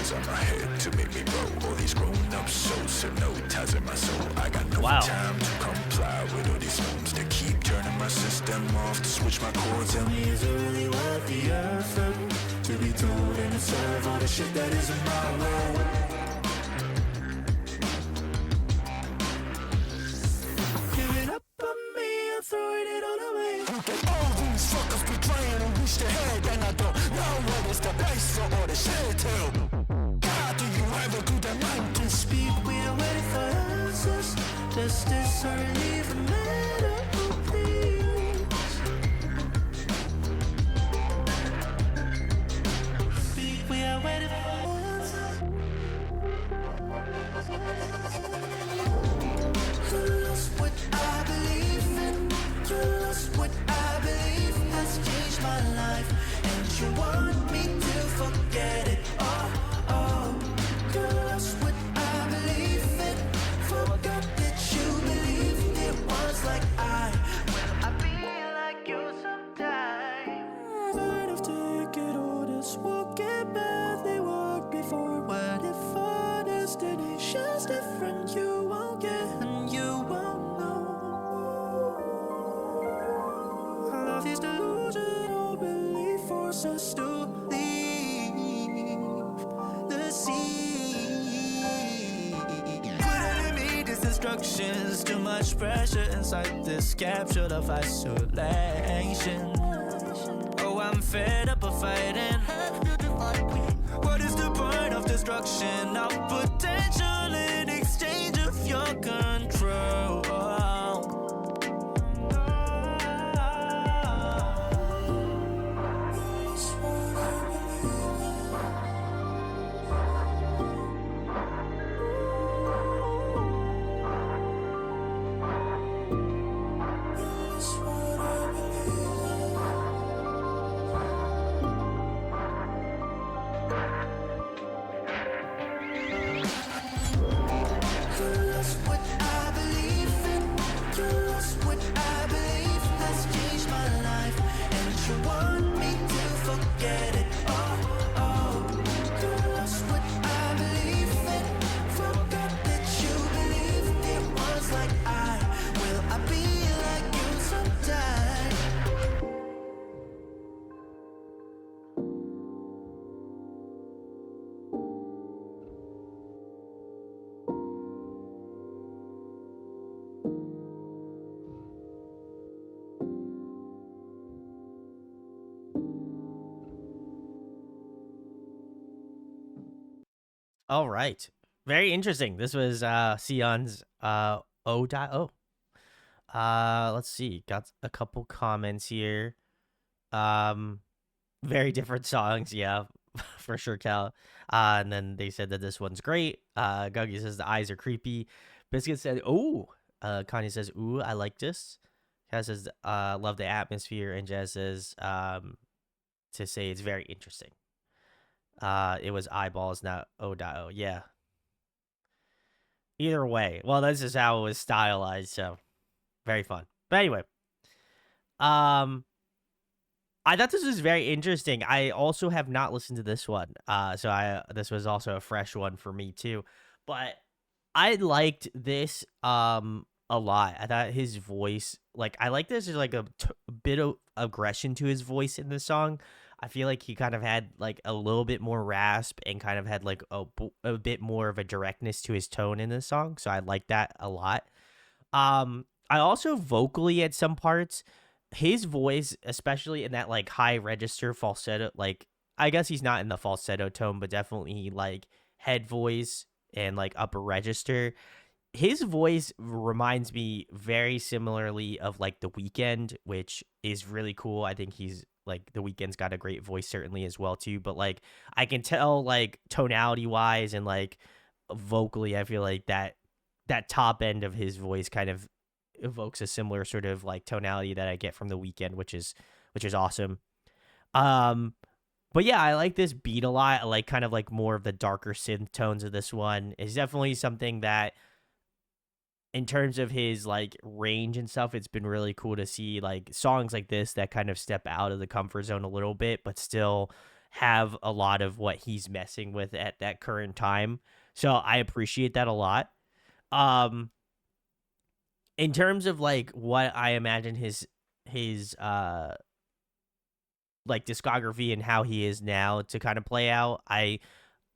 On my head to make me grow. All these grown-up souls hypnotizing my soul. I got no time to comply with all these phones that keep turning my system off to switch my chords. Tell me, is it really worth the effort to be told and to serve all the shit that isn't my way? Giving up on me, I'm throwing it all away. All these fuckers be trying to reach the head, and I don't know what is the place for all the shit too. To the mind to speak, we are waiting for answers. Justice or relief, a matter of peace. Speak, we are waiting for answers. You lost what I believe in. You lost what I believe has changed my life, and you want me to forget it. What I believe in, forgot that you believed it force us to leave the sea. Putting me these instructions, too much pressure inside this capsule of isolation. Oh, I'm fed up of fighting. What is the point of destruction of potential in exchange of your control? All right. Very interesting. This was Sion's O.O. Let's see. Got a couple comments here. Um very different songs, yeah, for sure, Cal. And then they said that this one's great. Guggy says the eyes are creepy. Biscuit said, "Ooh." Kanye says, "Ooh, I like this." Kaz says, "Love the atmosphere," and Jazz says, to say it's very interesting. It was eyeballs, not O.O. Yeah. Either way, well, this is how it was stylized, so very fun. But anyway, um, I thought this was very interesting. I also have not listened to this one, so this was also a fresh one for me too. But I liked this a lot. I thought his voice, like, I like this. There's like a bit of aggression to his voice in this song. I feel like he kind of had like a little bit more rasp and kind of had like a bit more of a directness to his tone in this song. So I like that a lot. I also vocally at some parts, his voice, especially in that like high register falsetto, like I guess he's not in the falsetto tone, but definitely like head voice and like upper register. His voice reminds me very similarly of like The Weeknd, which is really cool. I think he's like The Weeknd's got a great voice certainly as well too, but like I can tell like tonality wise and like vocally, I feel like that top end of his voice kind of evokes a similar sort of like tonality that I get from The Weeknd, which is awesome. Um but yeah, I like this beat a lot. I like kind of like more of the darker synth tones of this one. It's definitely something that in terms of his like range and stuff, it's been really cool to see like songs like this that kind of step out of the comfort zone a little bit, but still have a lot of what he's messing with at that current time. So I appreciate that a lot. Um, in terms of like what I imagine his like discography and how he is now to kind of play out, I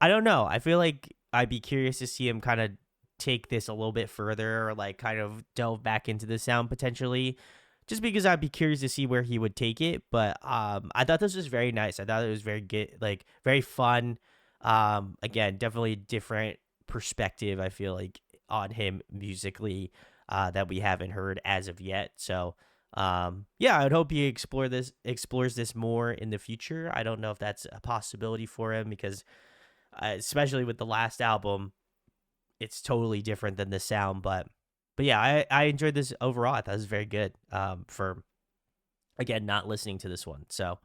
don't know. I feel like I'd be curious to see him kind of take this a little bit further or like kind of delve back into the sound potentially, just because I'd be curious to see where he would take it. But I thought this was very nice. I thought it was very good, like very fun. Again, definitely different perspective, I feel like, on him musically that we haven't heard as of yet. So yeah, I would hope he explores this more in the future. I don't know if that's a possibility for him because especially with the last album, it's totally different than the sound. But yeah, I enjoyed this overall. I thought it was very good for, again, not listening to this one. So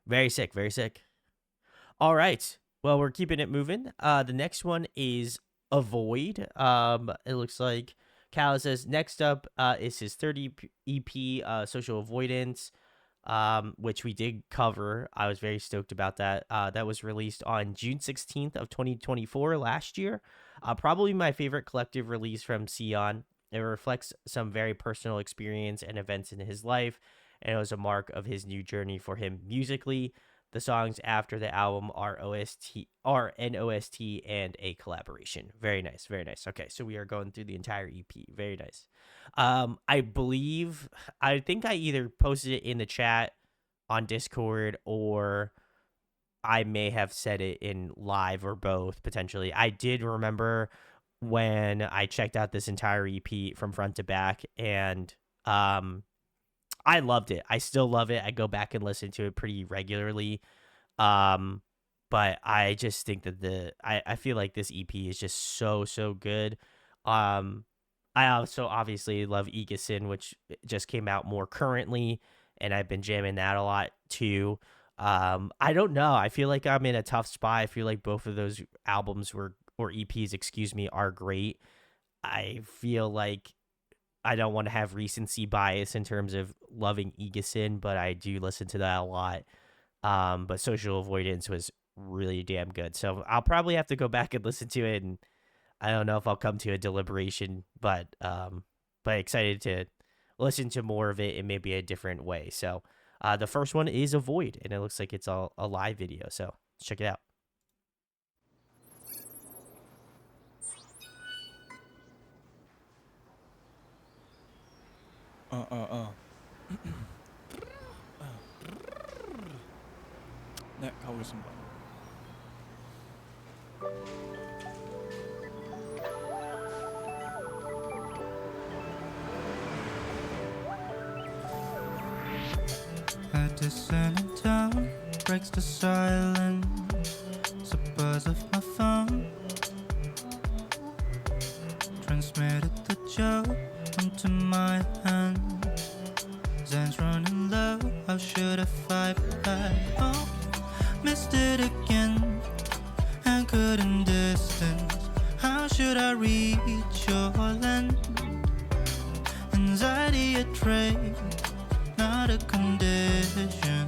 very sick, very sick. All right. Well, we're keeping it moving. The next one is Avoid. It looks like Cal says next up is his 30 EP, Social Avoidance, which we did cover. I was very stoked about that. That was released on June 16th of 2024 last year. Probably my favorite collective release from Sion. It reflects some very personal experience and events in his life, and it was a mark of his new journey for him musically. The songs after the album are an OST and a collaboration. Very nice, very nice. Okay, so we are going through the entire EP. Very nice. I think I either posted it in the chat on Discord or I may have said it in live or both potentially. I did remember when I checked out this entire EP from front to back, and I loved it. I still love it. I go back and listen to it pretty regularly. Um, but I just think that I feel like this EP is just so good. Um, I also obviously love Egason, which just came out more currently, and I've been jamming that a lot too. I don't know. I feel like I'm in a tough spot. I feel like both of those albums or EPs, excuse me, are great. I feel like I don't want to have recency bias in terms of loving Egason, but I do listen to that a lot. But Social Avoidance was really damn good. So I'll probably have to go back and listen to it, and I don't know if I'll come to a deliberation, but excited to listen to more of it in maybe a different way. So the first one is Avoid, and it looks like it's a live video. So let's check it out. 네, 가보겠습니다. A dissonant tone breaks the silence. The buzz of my phone transmitted the joke onto my hand. Zen's running low, how should I fight back? Oh, missed it again and couldn't distance. How should I reach your land? Anxiety a trait, not a condition.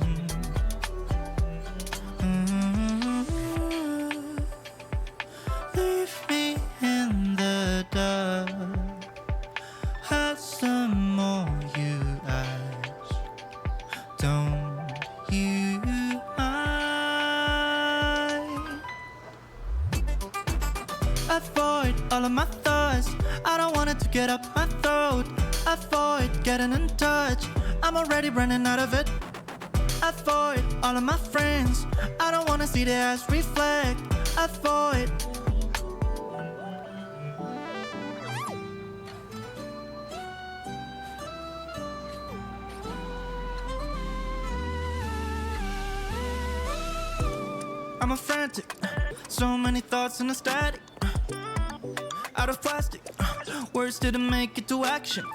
Leave me in the dark. Hurts the more you ask. Don't you mind? Avoid all of my thoughts. I don't want it to get up my throat. Avoid getting in touch. I'm already running out of it. Avoid all of my friends. I don't wanna see their eyes reflect. Avoid. I'm a frantic. So many thoughts in a static. Out of plastic. Words didn't make it to action.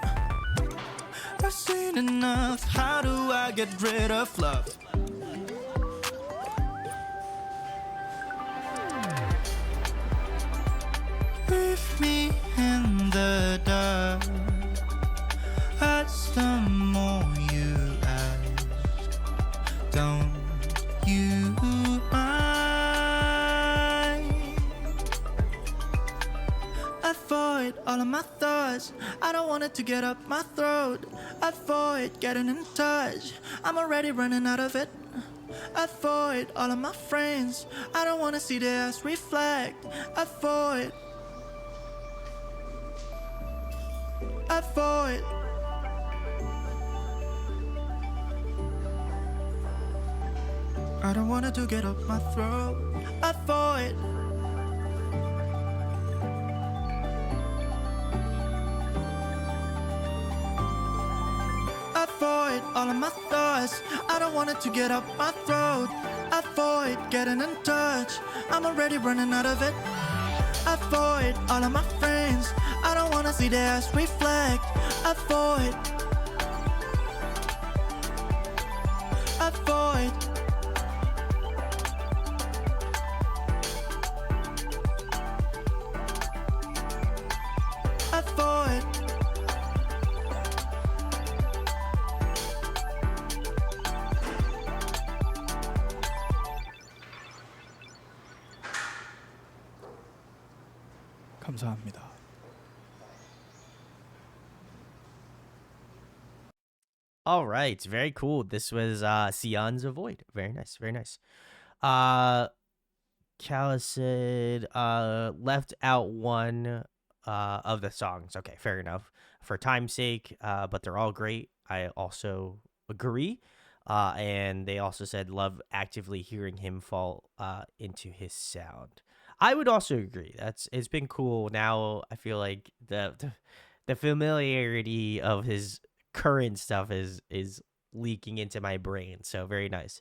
I've seen enough. How do I get rid of love? Leave me in the dark. Hurts the more you ask. Don't you mind? Avoid all of my thoughts. I don't want it to get up my throat. Avoid getting in touch. I'm already running out of it. Avoid all of my friends. I don't wanna see their eyes reflect. Avoid. Avoid. I don't want it to get up my throat. Avoid. Avoid all of my thoughts. I don't want it to get up my throat. Avoid getting in touch. I'm already running out of it. Avoid all of my friends. I don't wanna see their eyes reflect. Avoid. Avoid. Avoid. 감사합니다. All right, very cool. This was Sion's Avoid. Very nice, very nice. Uh Callus said left out one of the songs. Okay, fair enough. For time's sake, but they're all great. I also agree. And they also said love actively hearing him fall into his sound. I would also agree. It's been cool. Now I feel like the familiarity of his current stuff is leaking into my brain. So very nice.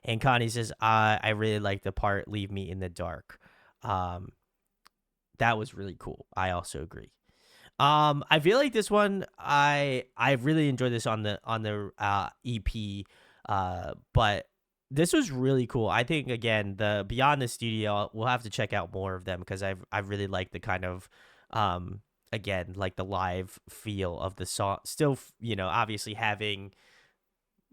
And Connie says, I really like the part "Leave Me in the Dark." Um, that was really cool. I also agree. I feel like this one, I really enjoyed this on the EP. But this was really cool. I think again, the Beyond the Studio, we'll have to check out more of them because I've really liked the kind of again, like the live feel of the song. Still, obviously having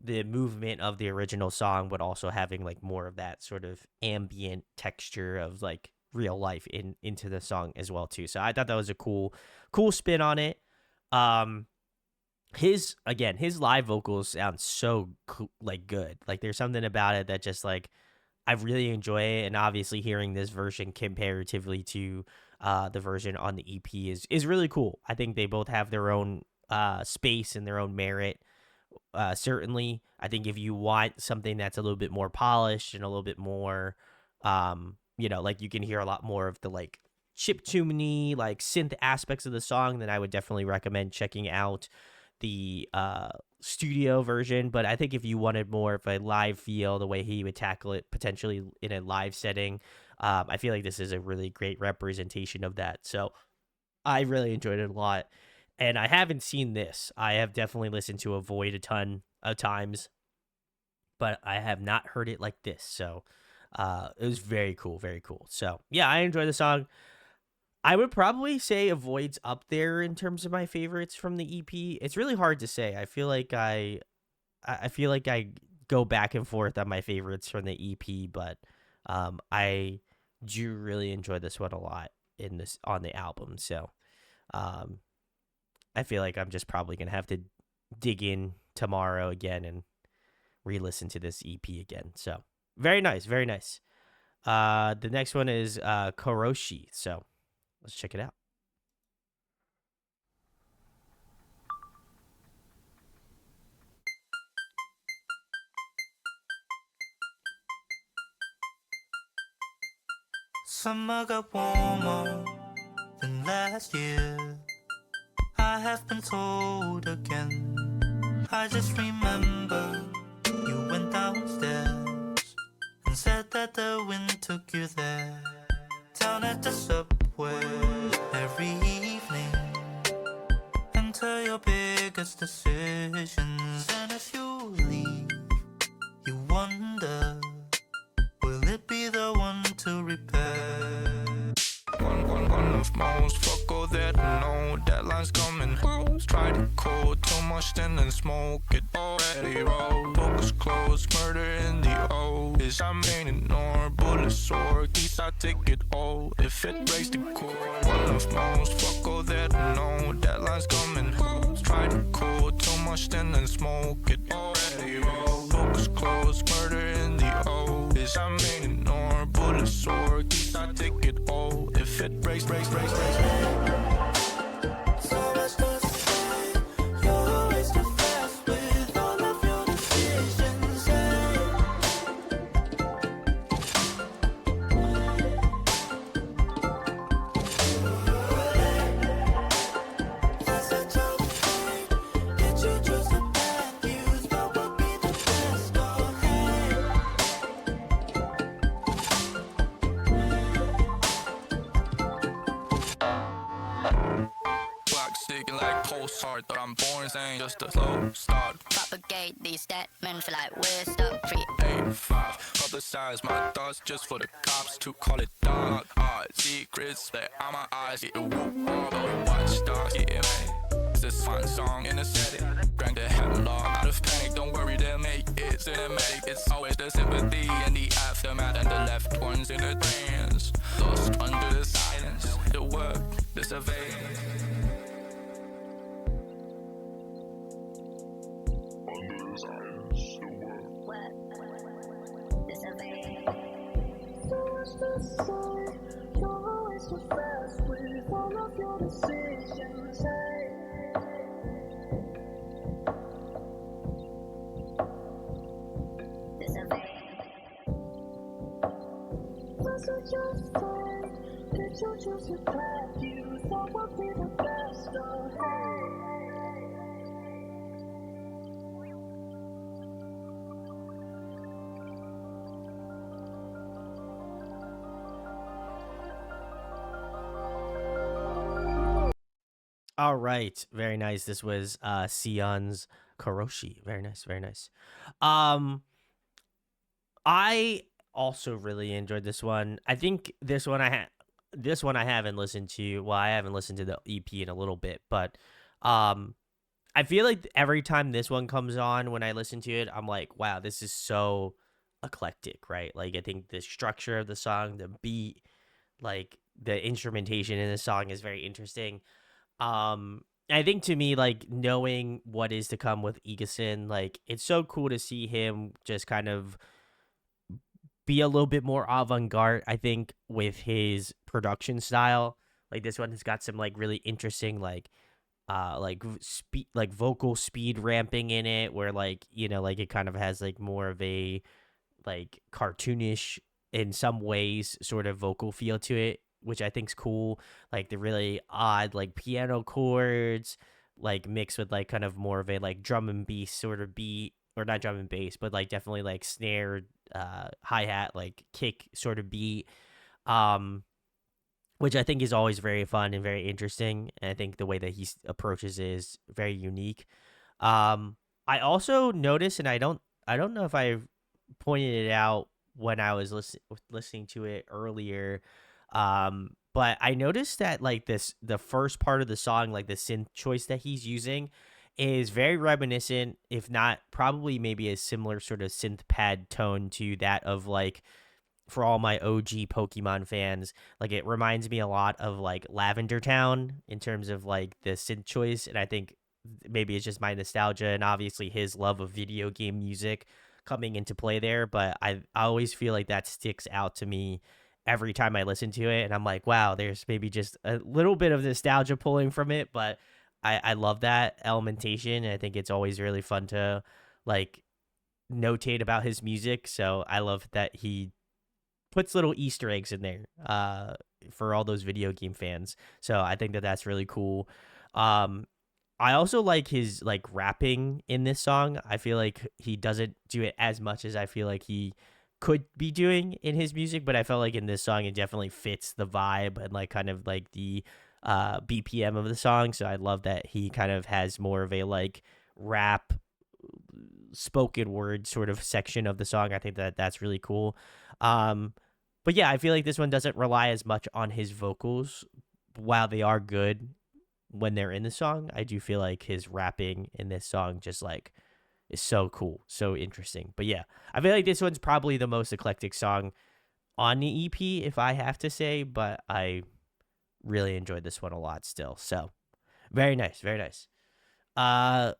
the movement of the original song, but also having like more of that sort of ambient texture of like real life into the song as well too. So I thought that was a cool spin on it. Um, his live vocals sound so like good. Like there's something about it that just like I really enjoy it, and obviously hearing this version comparatively to the version on the EP is really cool. I think they both have their own space and their own merit. Certainly, I think if you want something that's a little bit more polished and a little bit more, like you can hear a lot more of the like chiptune-y, like synth aspects of the song, then I would definitely recommend checking out the studio version. But I think if you wanted more of a live feel, the way he would tackle it potentially in a live setting, I feel like this is a really great representation of that. So I really enjoyed it a lot. And I haven't seen this. I have definitely listened to Avoid a ton of times, but I have not heard it like this. So it was very cool, very cool. So yeah, I enjoy the song. I would probably say Avoid's up there in terms of my favorites from the EP. It's really hard to say. I feel like I go back and forth on my favorites from the EP, but I do really enjoy this one a lot on the album. So I feel like I'm just probably gonna have to dig in tomorrow again and re-listen to this EP again. So very nice, very nice. The next one is Koroshi. So let's check it out. Summer got warmer than last year. I have been told again. I just remember you went downstairs and said that the wind took you there. Down at the subway every evening. Enter your biggest decisions. And if you leave, you wonder, will it be the one to repair? One of most, fuck all that, no deadline's coming. Try to call too much, then smoke it already roll. Focus closed, murder in the O. Is champagne ignore, bullet sore, keys I take it all. If it breaks the core, one of most, fuck all that, no deadline's coming. Try to call too much, then smoke it already roll. Focus closed, murder in the O. Is champagne ignore, bullet sore, keys I take it all. If it breaks. So much to say, you're always too fast with all of your decisions. That's a joke, did you choose the bad news? What would be the best? Go ahead. Clock sticking like postcard, thought I'm born saying just a slow start. Propagate these statements like we're stuck. 385, publicize my thoughts just for the cops to call it dark art. Secrets that on my eyes, get a whoop all but watch dogs getting mad. It's this fun song in the setting. Drank the hemlock out of panic, don't worry, they'll make it cinematic. It's always the sympathy and the aftermath, and the left ones in the trance. Lost under the silence, the work, the surveillance. All right, very nice. This was Sion's Karoshi. Very nice, very nice. Um, I also really enjoyed this one. I think this one I haven't listened to. Well, I haven't listened to the EP in a little bit, but um, I feel like every time this one comes on, when I listen to it, I'm like, wow, this is so eclectic, right? Like I think the structure of the song, the beat, like the instrumentation in the song is very interesting. I think to me, like knowing what is to come with Egason, like it's so cool to see him just kind of be a little bit more avant-garde, I think, with his production style. Like this one has got some like really interesting speed, like vocal speed ramping in it, where like, you know, like it kind of has like more of a like cartoonish in some ways sort of vocal feel to it, which I think's cool. Like the really odd like piano chords, like mixed with like kind of more of a like drum and bass sort of beat, or not drum and bass, but like definitely like snare, hi-hat, like kick sort of beat. Um which I think is always very fun and very interesting. And I think the way that he approaches it is very unique. I also noticed, and I don't know if I pointed it out when I was listening to it earlier, but I noticed that like the first part of the song, like the synth choice that he's using, is very reminiscent, if not probably maybe a similar sort of synth pad tone to that of like, for all my OG Pokemon fans, like it reminds me a lot of like Lavender Town in terms of like the synth choice. And I think maybe it's just my nostalgia and obviously his love of video game music coming into play there. But I always feel like that sticks out to me every time I listen to it. And I'm like, wow, there's maybe just a little bit of nostalgia pulling from it. But I love that elementation. And I think it's always really fun to like notate about his music. So I love that he puts little Easter eggs in there for all those video game fans. So I think that that's really cool. I also like his like rapping in this song. I feel like he doesn't do it as much as I feel like he could be doing in his music, but I felt like in this song it definitely fits the vibe and like kind of like the BPM of the song. So I love that he kind of has more of a like rap spoken word sort of section of the song. I think that that's really cool. But yeah, I feel like this one doesn't rely as much on his vocals. While they are good when they're in the song, I do feel like his rapping in this song just like is so cool, so interesting. But yeah, I feel like this one's probably the most eclectic song on the EP, if I have to say, but I really enjoyed this one a lot still. So very nice, very nice.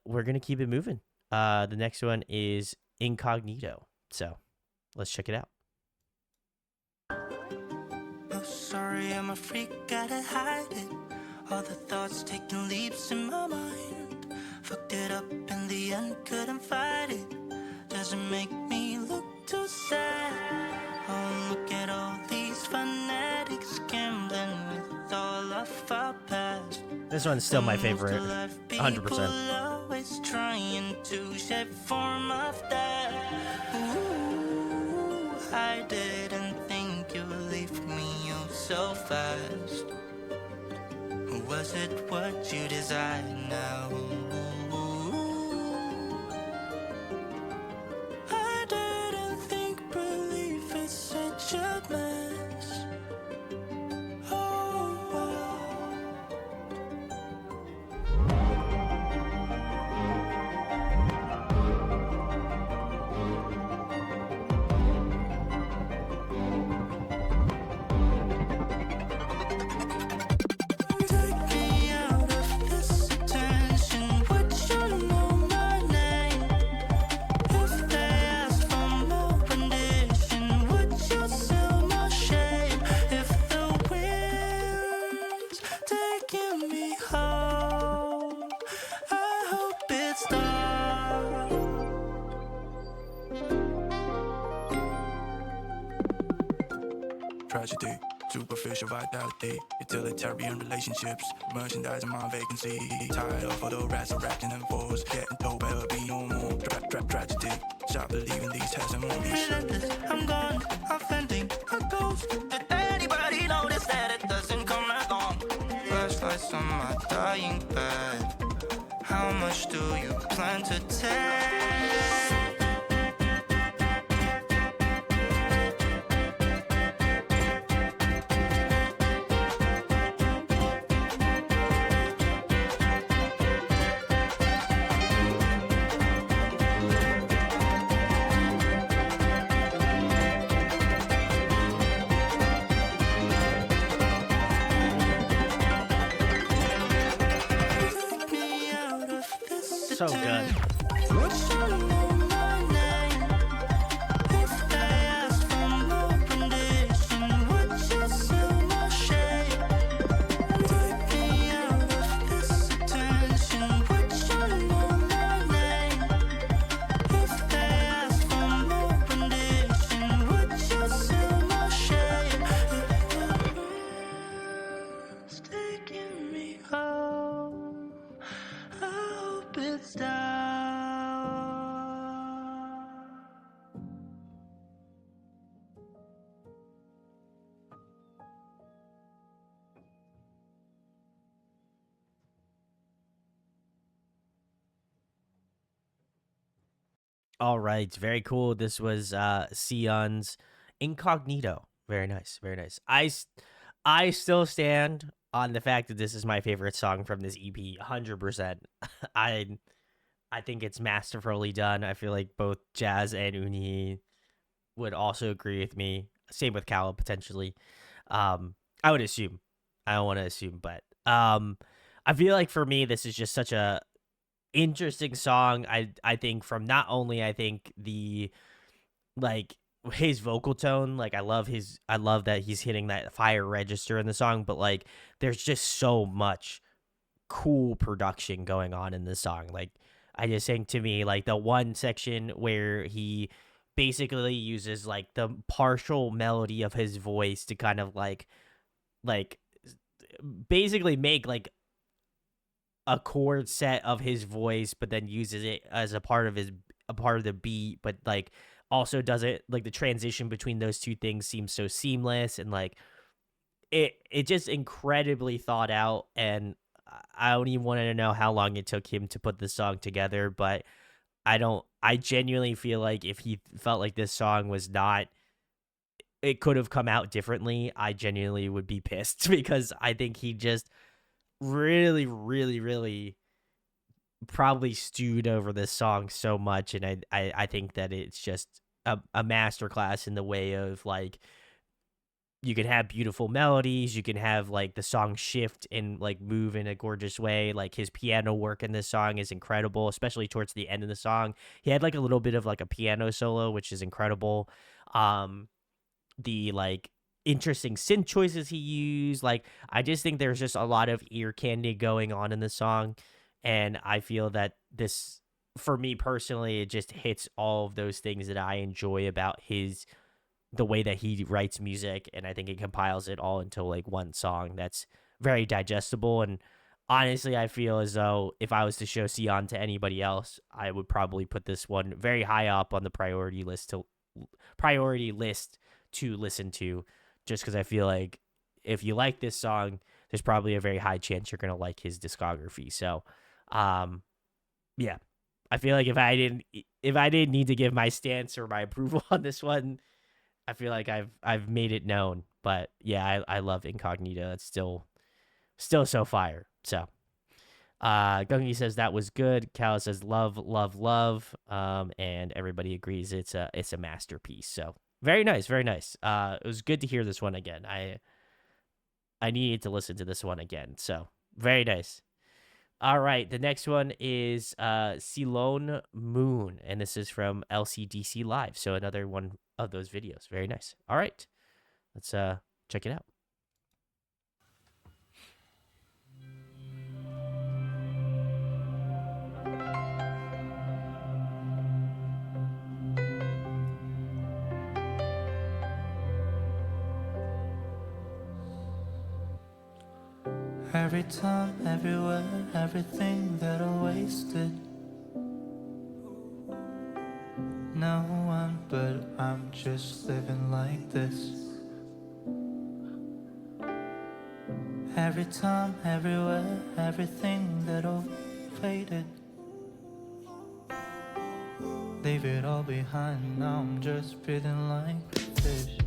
We're gonna keep it moving. The next one is Incognito. So let's check it out. Oh, sorry, I'm a freak, gotta hide it. All the thoughts taking leaps in my mind. Fucked it up in the end, couldn't fight it. Doesn't make me look too sad. Oh, look at all these fanatics gambling with all of our past. This one's still my favorite, 100%. Always trying to shape form of that. Ooh, I didn't think you'd leave me oh so fast. Was it what you desired now? I didn't think belief is such a mess. Oh, wow. Take me out of this attention. Would tragedy. Superficial vitality, utilitarian relationships, merchandising my vacancy. Tired of all the resurrecting and force, getting told better be no more. Tragedy, stop believing these testimonies. Relentless, I'm gone, offending a ghost. Did anybody notice that it doesn't come back on? Flashlights on my dying bed. How much do you plan to take? So good. All right, very cool. This was Sion's Incognito. Very nice, very nice. I still stand on the fact that this is my favorite song from this EP, 100%. I I think it's masterfully done. I feel like both Jazz and Uni would also agree with me. Same with Calla potentially. I would assume. I don't want to assume, but I feel like for me this is just such a interesting song. I think from not only I think the like his vocal tone, like I love that he's hitting that fire register in the song, but like there's just so much cool production going on in this song. Like I just think to me like the one section where he basically uses like the partial melody of his voice to kind of like basically make like a chord set of his voice, but then uses it as a part of the beat, but like also does it like the transition between those two things seems so seamless, and like it just incredibly thought out. And I don't even want to know how long it took him to put the song together, but I genuinely feel like if he felt like this song was not, it could have come out differently, I genuinely would be pissed because I think he just really, really, really probably stewed over this song so much. And I think that it's just a masterclass in the way of like, you can have beautiful melodies, you can have like the song shift and like move in a gorgeous way. Like his piano work in this song is incredible, especially towards the end of the song. He had like a little bit of like a piano solo, which is incredible. The like interesting synth choices he used, like I just think there's just a lot of ear candy going on in the song, and I feel that this, for me personally, it just hits all of those things that I enjoy about the way that he writes music, and I think it compiles it all into like one song that's very digestible. And honestly, I feel as though if I was to show Sion to anybody else, I would probably put this one very high up on the priority list to listen to, just because I feel like if you like this song, there's probably a very high chance you're gonna like his discography. So, yeah, I feel like if I didn't need to give my stance or my approval on this one, I feel like I've made it known. But yeah, I love Incognito. It's still so fire. So, Gungi says that was good. Cal says love, love, love. And everybody agrees it's a masterpiece. So very nice, very nice. It was good to hear this one again. I needed to listen to this one again. So very nice. All right, the next one is Ceylon Moon, and this is from LCDC Live. So another one of those videos. Very nice. All right, let's check it out. Every time, everywhere, everything that I wasted. No one but I'm just living like this. Every time, everywhere, everything that I faded. Leave it all behind, now I'm just breathing like a fish.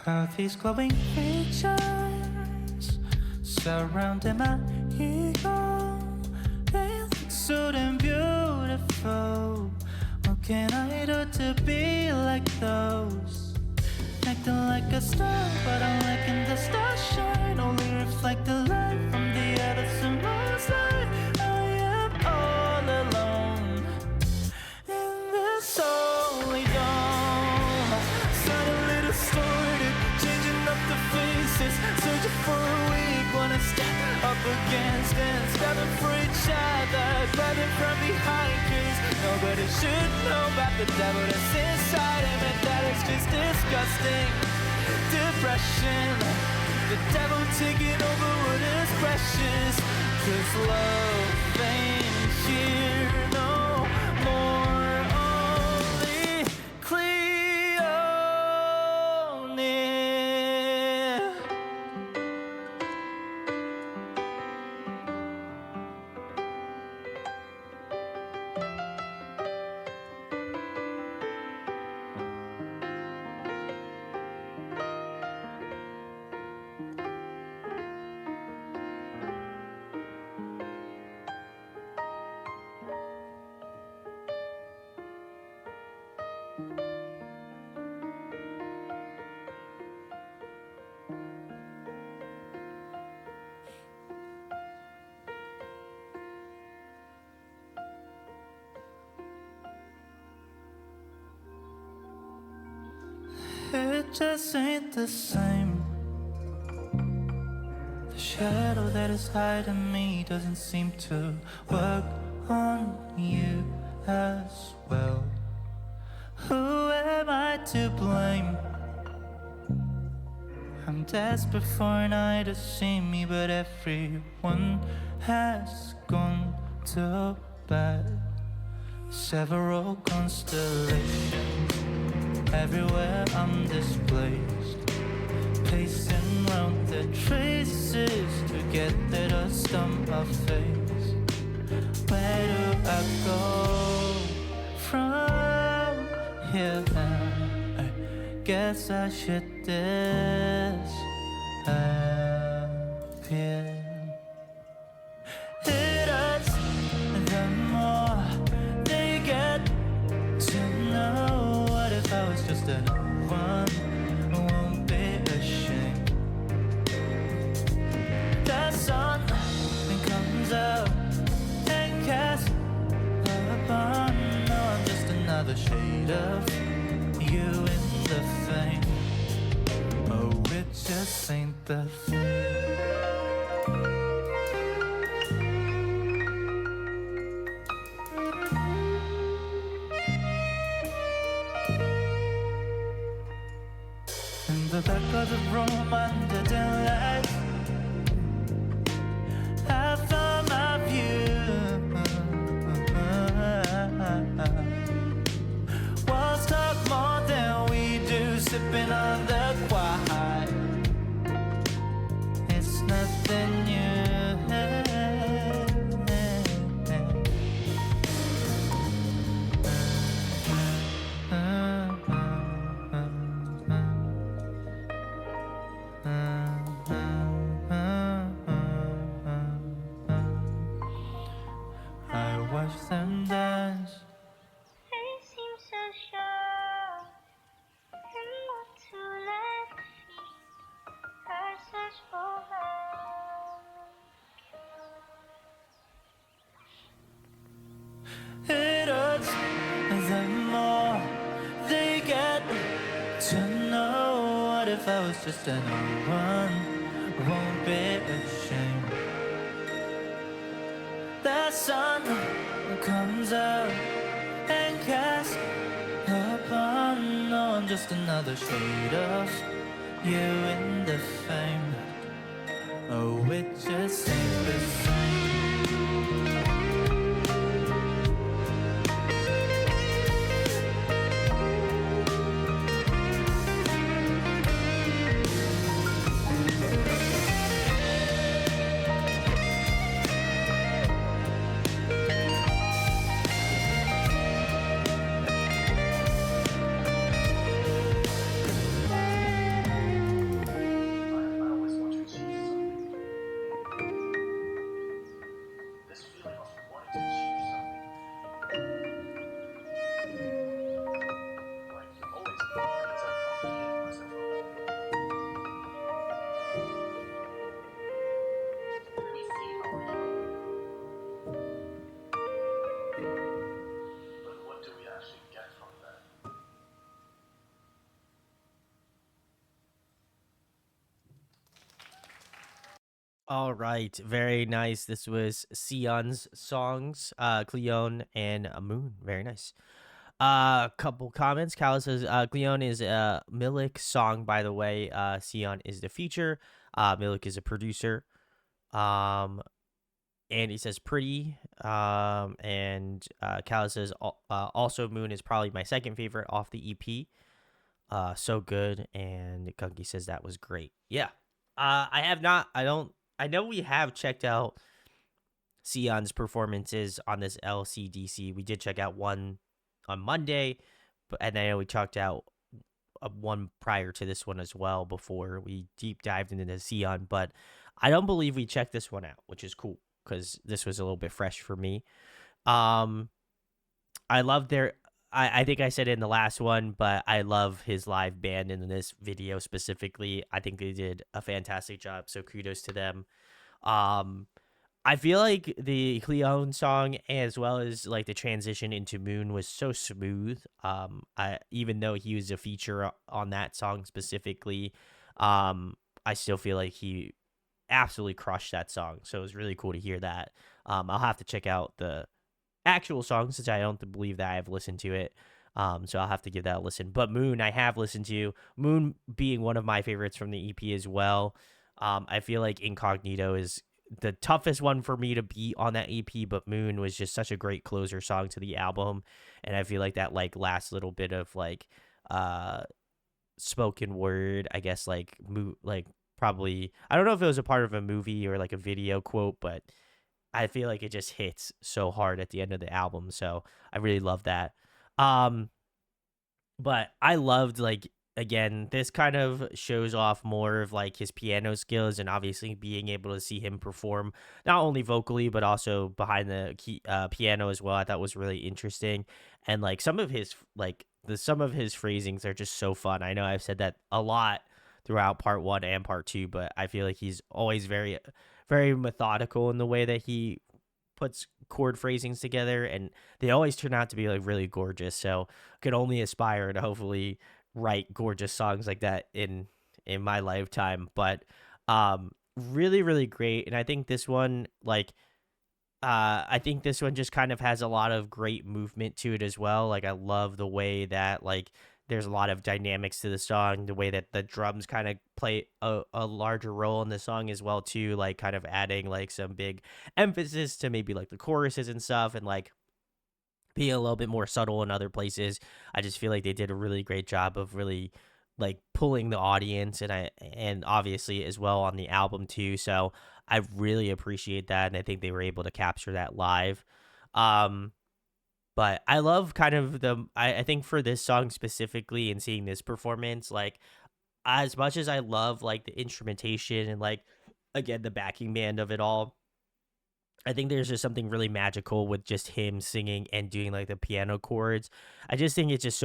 How these glowing creatures surrounding my ego, they look so damn beautiful. What can I do to be like those? Acting like a star, but I'm liking the starshine. Only reflect the light from the other sunrise light. I am all alone in this holy dome. Suddenly distorted, changing up the faces, searching for a weak one to step up against and stepping for each other, grabbing from behind, cause nobody should know about the devil that's inside him, and that is just disgusting. Depression, the devil taking over what is precious, cause love ain't here no more, only Cleone. It just ain't the same. The shadow that is hiding me doesn't seem to work on you as well. Who am I to blame? I'm desperate for an eye to see me, but everyone has gone to bed. Several constellations, everywhere I'm displaced, pacing round the traces to get the dust on my face. Where do I go from here now? I guess I should disappear. It hurts the more they get to know. What if I was just another one who won't be ashamed? The sun comes out and casts upon. No, I'm just another shade of you in the flame. Oh, it just ain't the thing. In the back of the room under the lights, I found my view. Walls talk more than we do, sipping on the quiet. It's nothing new. if I was just anyone? Won't be ashamed. The sun comes out and casts upon. No, I'm just another shade of you in the fame. Oh, it just ain't the same. All right, very nice. This was Sion's songs, Cleon and Moon. Very nice. Couple comments. Cal says Cleon is a Milik song, by the way. Sion is the feature. Milik is a producer. And he says pretty. And Cal says also Moon is probably my second favorite off the EP. So good. And Gunky says that was great. Yeah. I have not. I know we have checked out Sion's performances on this LCDC. We did check out one on Monday, and I know we checked out one prior to this one as well before we deep dived into the Sion. But I don't believe we checked this one out, which is cool because this was a little bit fresh for me. I love their. I think I said it in the last one, but I love his live band in this video specifically. I think they did a fantastic job, so kudos to them. I feel like the Cleon song as well as like the transition into Moon was so smooth. Even though he was a feature on that song specifically, I still feel like he absolutely crushed that song. So it was really cool to hear that. I'll have to check out the actual song since I don't believe that I've listened to it. So I'll have to give that a listen. But Moon, I have listened to. Moon being one of my favorites from the EP as well. I feel like Incognito is the toughest one for me to beat on that EP, but Moon was just such a great closer song to the album. And I feel like that like last little bit of like spoken word, I guess like probably I don't know if it was a part of a movie or like a video quote, but I feel like it just hits so hard at the end of the album. So I really love that. But I loved like again, this kind of shows off more of like his piano skills and obviously being able to see him perform not only vocally but also behind the piano as well. I thought was really interesting, and like some of his phrasings are just so fun. I know I've said that a lot throughout part 1 and part 2, but I feel like he's always very very methodical in the way that he puts chord phrasings together, and they always turn out to be like really gorgeous. So I could only aspire to hopefully write gorgeous songs like that in my lifetime. But really really great. And I think this one just kind of has a lot of great movement to it as well. Like I love the way that like there's a lot of dynamics to the song, the way that the drums kind of play a larger role in the song as well too, like kind of adding like some big emphasis to maybe like the choruses and stuff, and like being a little bit more subtle in other places. I just feel like they did a really great job of really like pulling the audience, and obviously as well on the album too. So I really appreciate that, and I think they were able to capture that live. But I love kind of I think for this song specifically and seeing this performance, like as much as I love like the instrumentation and like again the backing band of it all, I think there's just something really magical with just him singing and doing like the piano chords. I just think it's just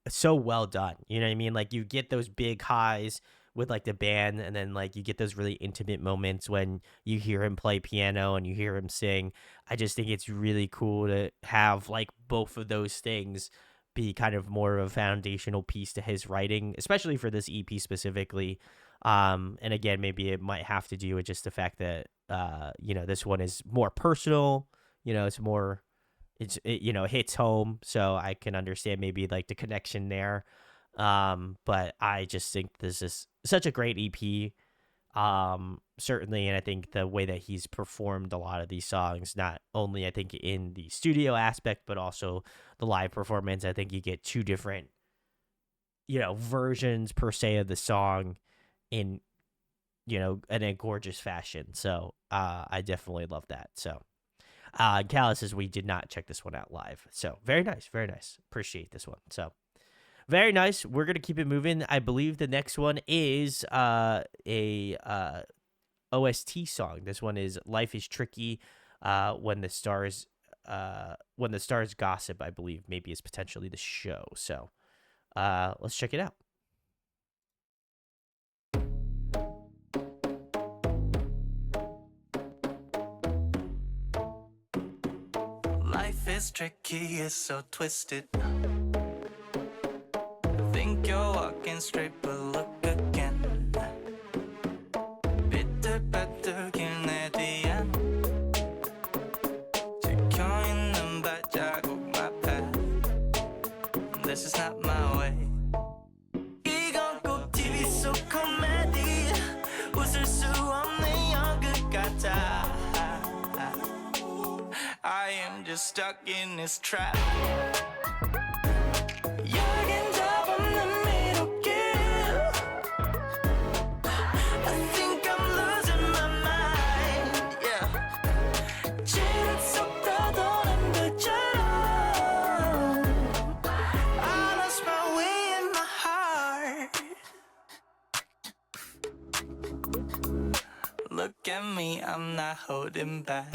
so well done. You know what I mean? Like you get those big highs with like the band, and then like you get those really intimate moments when you hear him play piano and you hear him sing. I just think it's really cool to have like both of those things be kind of more of a foundational piece to his writing, especially for this EP specifically. And again, maybe it might have to do with just the fact that this one is more personal. It's more, hits home, so I can understand maybe like the connection there. But I just think this is such a great EP. Certainly, and I think the way that he's performed a lot of these songs, not only I think in the studio aspect, but also the live performance, I think you get two different, versions per se of the song in, in a gorgeous fashion. So, I definitely love that. So, Callus says we did not check this one out live. So very nice, very nice. Appreciate this one. So very nice. We're gonna keep it moving. I believe the next one is a OST song. This one is "Life Is Tricky." When the stars gossip, I believe maybe is potentially the show. So let's check it out. Life is tricky, it's so twisted. Think you're walking straight, but look again. 삐뚤빼뚤긴 내 뒤엔 지켜있는 발자국 my path. This is not my way. 이건 꼭 TV 속 코미디. 웃을 수 없는 연극 같아. I am just stuck in this trap. 여긴 답 없는 미로길. I think I'm losing my mind. Yeah. 지름 속 떠도는 그처럼. I lost my way in my heart. Look at me, I'm not holding back.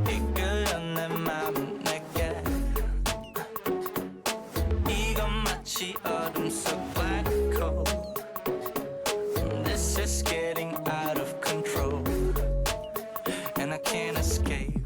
이끌은 내 맘은 내게. 이건 마치 어둠 속 black hole. This is getting out of control, and I can't escape.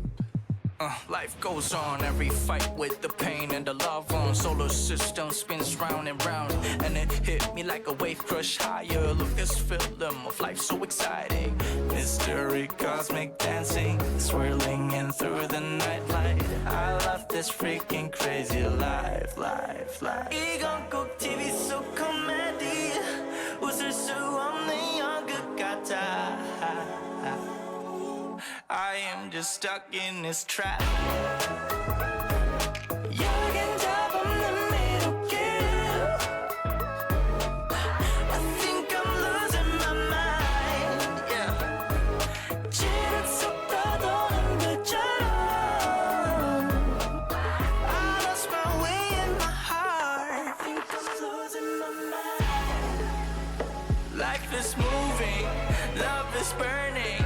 Life goes on, every fight with the pain and the love on. Solar system spins round and round, and it hit me like a wave crush higher. Look, this film of life so exciting. Mystery, cosmic dancing, swirling in through the nightlight. I love this freaking crazy life, life, life. 이건 꼭 TV 속 코미디. 웃을 수 없는 연극 같아. I am just stuck in this trap. 여긴 답 없는 미로길. I think I'm losing my mind. Yeah. 지름 속 떠도는 그처럼. I lost my way in my heart. I think I'm losing my mind. Life is moving, love is burning.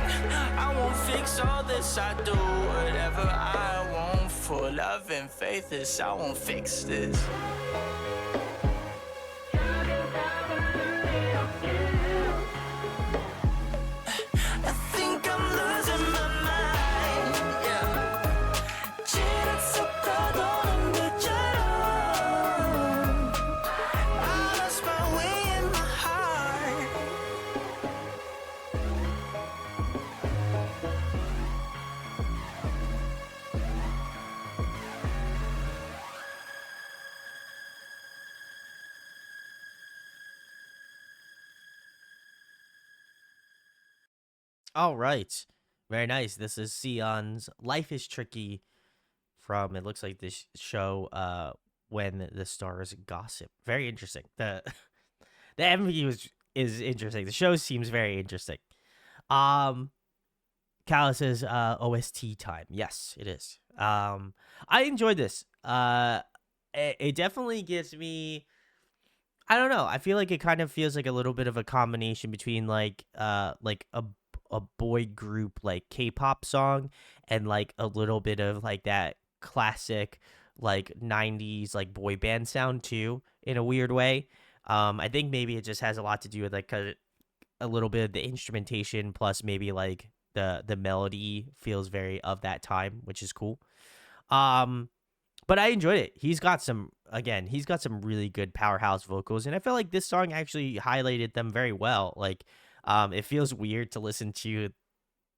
I won't fix all this, I do whatever I want. For love and faith is, I won't fix this. I think I'm losing my mind. Yeah. 지름 속 떠도는 그처럼. I lost my way in my heart. All right. Very nice. This is Sion's Life is Tricky from, it looks like this show, When the Stars Gossip. Very interesting. The MV is interesting. The show seems very interesting. Callus says OST time. Yes, it is. I enjoyed this. It definitely gives me, I don't know. I feel like it kind of feels like a little bit of a combination between like a boy group like K-pop song and like a little bit of like that classic like 90s like boy band sound too, in a weird way. I think maybe it just has a lot to do with like a little bit of the instrumentation, plus maybe like the melody feels very of that time, which is cool. But But I enjoyed it. He's got some really good powerhouse vocals, and I feel like this song actually highlighted them very well. Like, it feels weird to listen to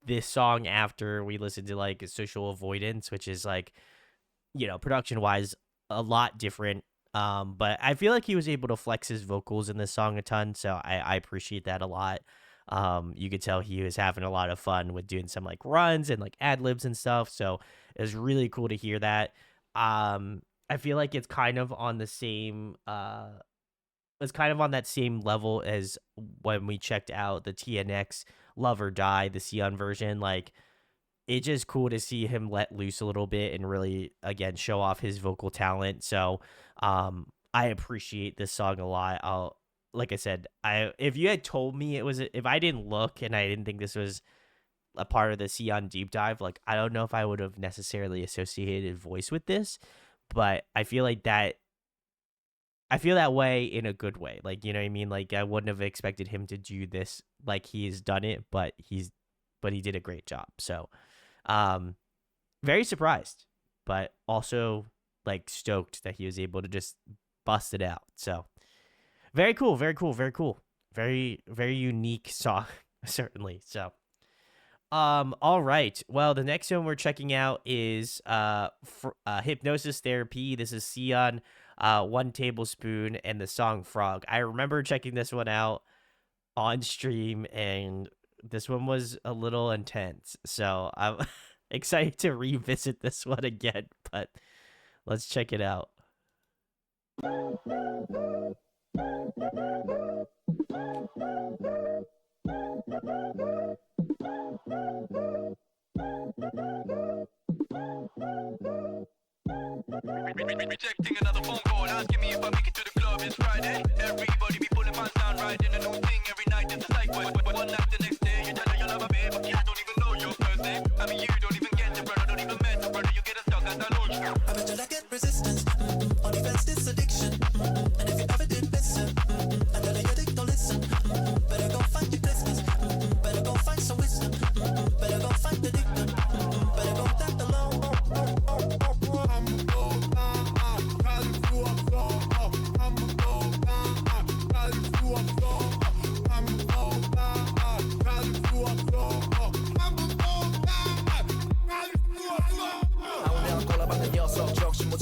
this song after we listen to like Social Avoidance, which is like, production wise a lot different. But I feel like he was able to flex his vocals in this song a ton, so I appreciate that a lot. You could tell he was having a lot of fun with doing some like runs and like ad libs and stuff. So it was really cool to hear that. I feel like it's kind of on the same it's kind of on that same level as when we checked out the TNX Love or Die, the Sion version. Like, it's just cool to see him let loose a little bit and really, again, show off his vocal talent. So I appreciate this song a lot. Like I said, if you had told me if I didn't look and I didn't think this was a part of the Sion deep dive, like, I don't know if I would have necessarily associated voice with this, but I feel like that. I feel that way in a good way. Like, you know what I mean? Like, I wouldn't have expected him to do this like he's done it, but he did a great job. So, very surprised, but also like stoked that he was able to just bust it out. So, very cool, very cool, very cool. Very, very unique song, certainly. So, all right. Well, the next one we're checking out is Hypnosis Therapy. This is Sion, 1 tablespoon, and the song Frog. I remember checking this one out on stream, and this one was a little intense. So I'm excited to revisit this one again, but let's check it out. Rejecting another phone call, asking me if I make it to the club. It's Friday. Everybody be pulling pants down, riding a new thing every night. It's a psych. One night the next day, you tell her you love a babe, but you don't even know your first name. I mean, you don't even get the brother, don't even met the brother. You get stuck at the launch. I bet you I get resistance. On defense, this addiction. And if you ever did listen, I tell you addict, don't listen. Better go find your business. Better go find some wisdom. Better go find the victim. Better go tap the low.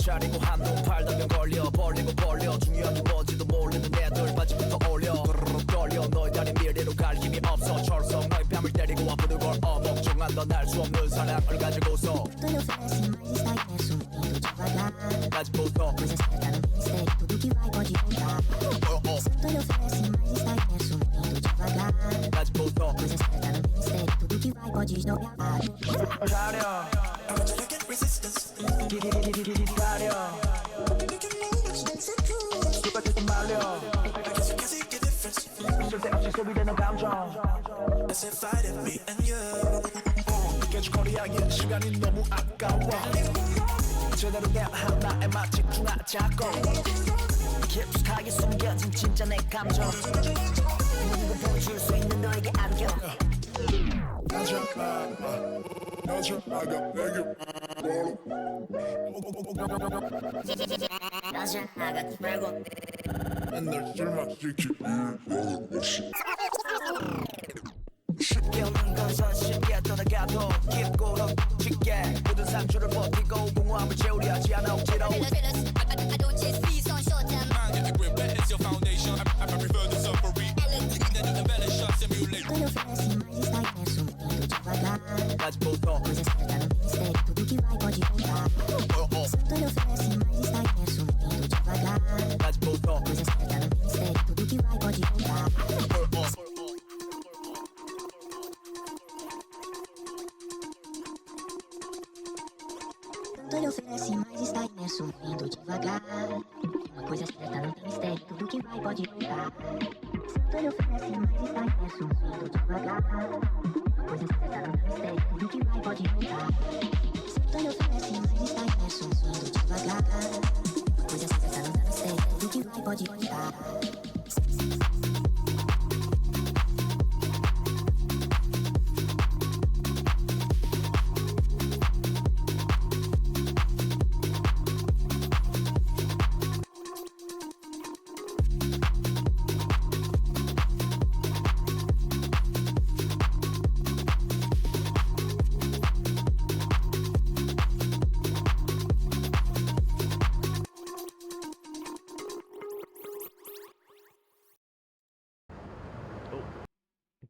차리고 한눈 팔다면 걸려 벌리고 벌려 중요한 게 뭔지도 모르는 애들 바지부터 올려 그르르 떨려 너의 다리 미래로 갈 힘이 없어 철성 너의 뺨을 때리고 와 부르고 멍청한 넌 알 수 없는 사랑을 가지고서 Tu lhe oferece, mas está imerso, indo devagar. 가지고서 Coisa certa não tem mistério, tudo que vai pode contar. Tu lhe oferece, mas está imerso, indo devagar. 가지고서 Coisa certa não tem mistério, tudo que vai pode jogar. 가려 I bet you I get resistance. 가려 누가 계속 말려 I guess you can see the difference. 쓸데없이 소비되는 감정 As if I did me and you. 깨죽거리하기엔 시간이 너무 아까워 제대로 된 하나에만 집중하자고 깊숙하게 숨겨진 진짜 내 감정 모든 걸 보여줄 수 있는 너에게 안겨 Raja Aga Dragon. 쉽게 오는 건선 쉽게 떠나가도 깊고 쉽게 모든 상처를 버티고 공허함을 채우려 하지 않아 억지로 I don't just feast on short term. It's your foundation. I prefer the suffering. Then you embellish, simulate. Tu lhe oferece, mas está imerso, indo devagar. 가지고서 Coisa certa não tem mistério, tudo que vai pode contar. Tu lhe oferece, mas está imerso, indo devagar. 가지고서 Coisa certa não tem mistério, tudo que vai pode contar. Tu lhe oferece, mas está imerso, indo devagar. Uma coisa certa não tem mistério, tudo que vai pode contar. Tu lhe oferece, mas está imerso, indo devagar. Uma coisa certa não tem mistério, tudo que vai pode contar. Tu lhe oferece, mas está imerso, indo devagar. Uma coisa certa não tem mistério, tudo que vai pode contar.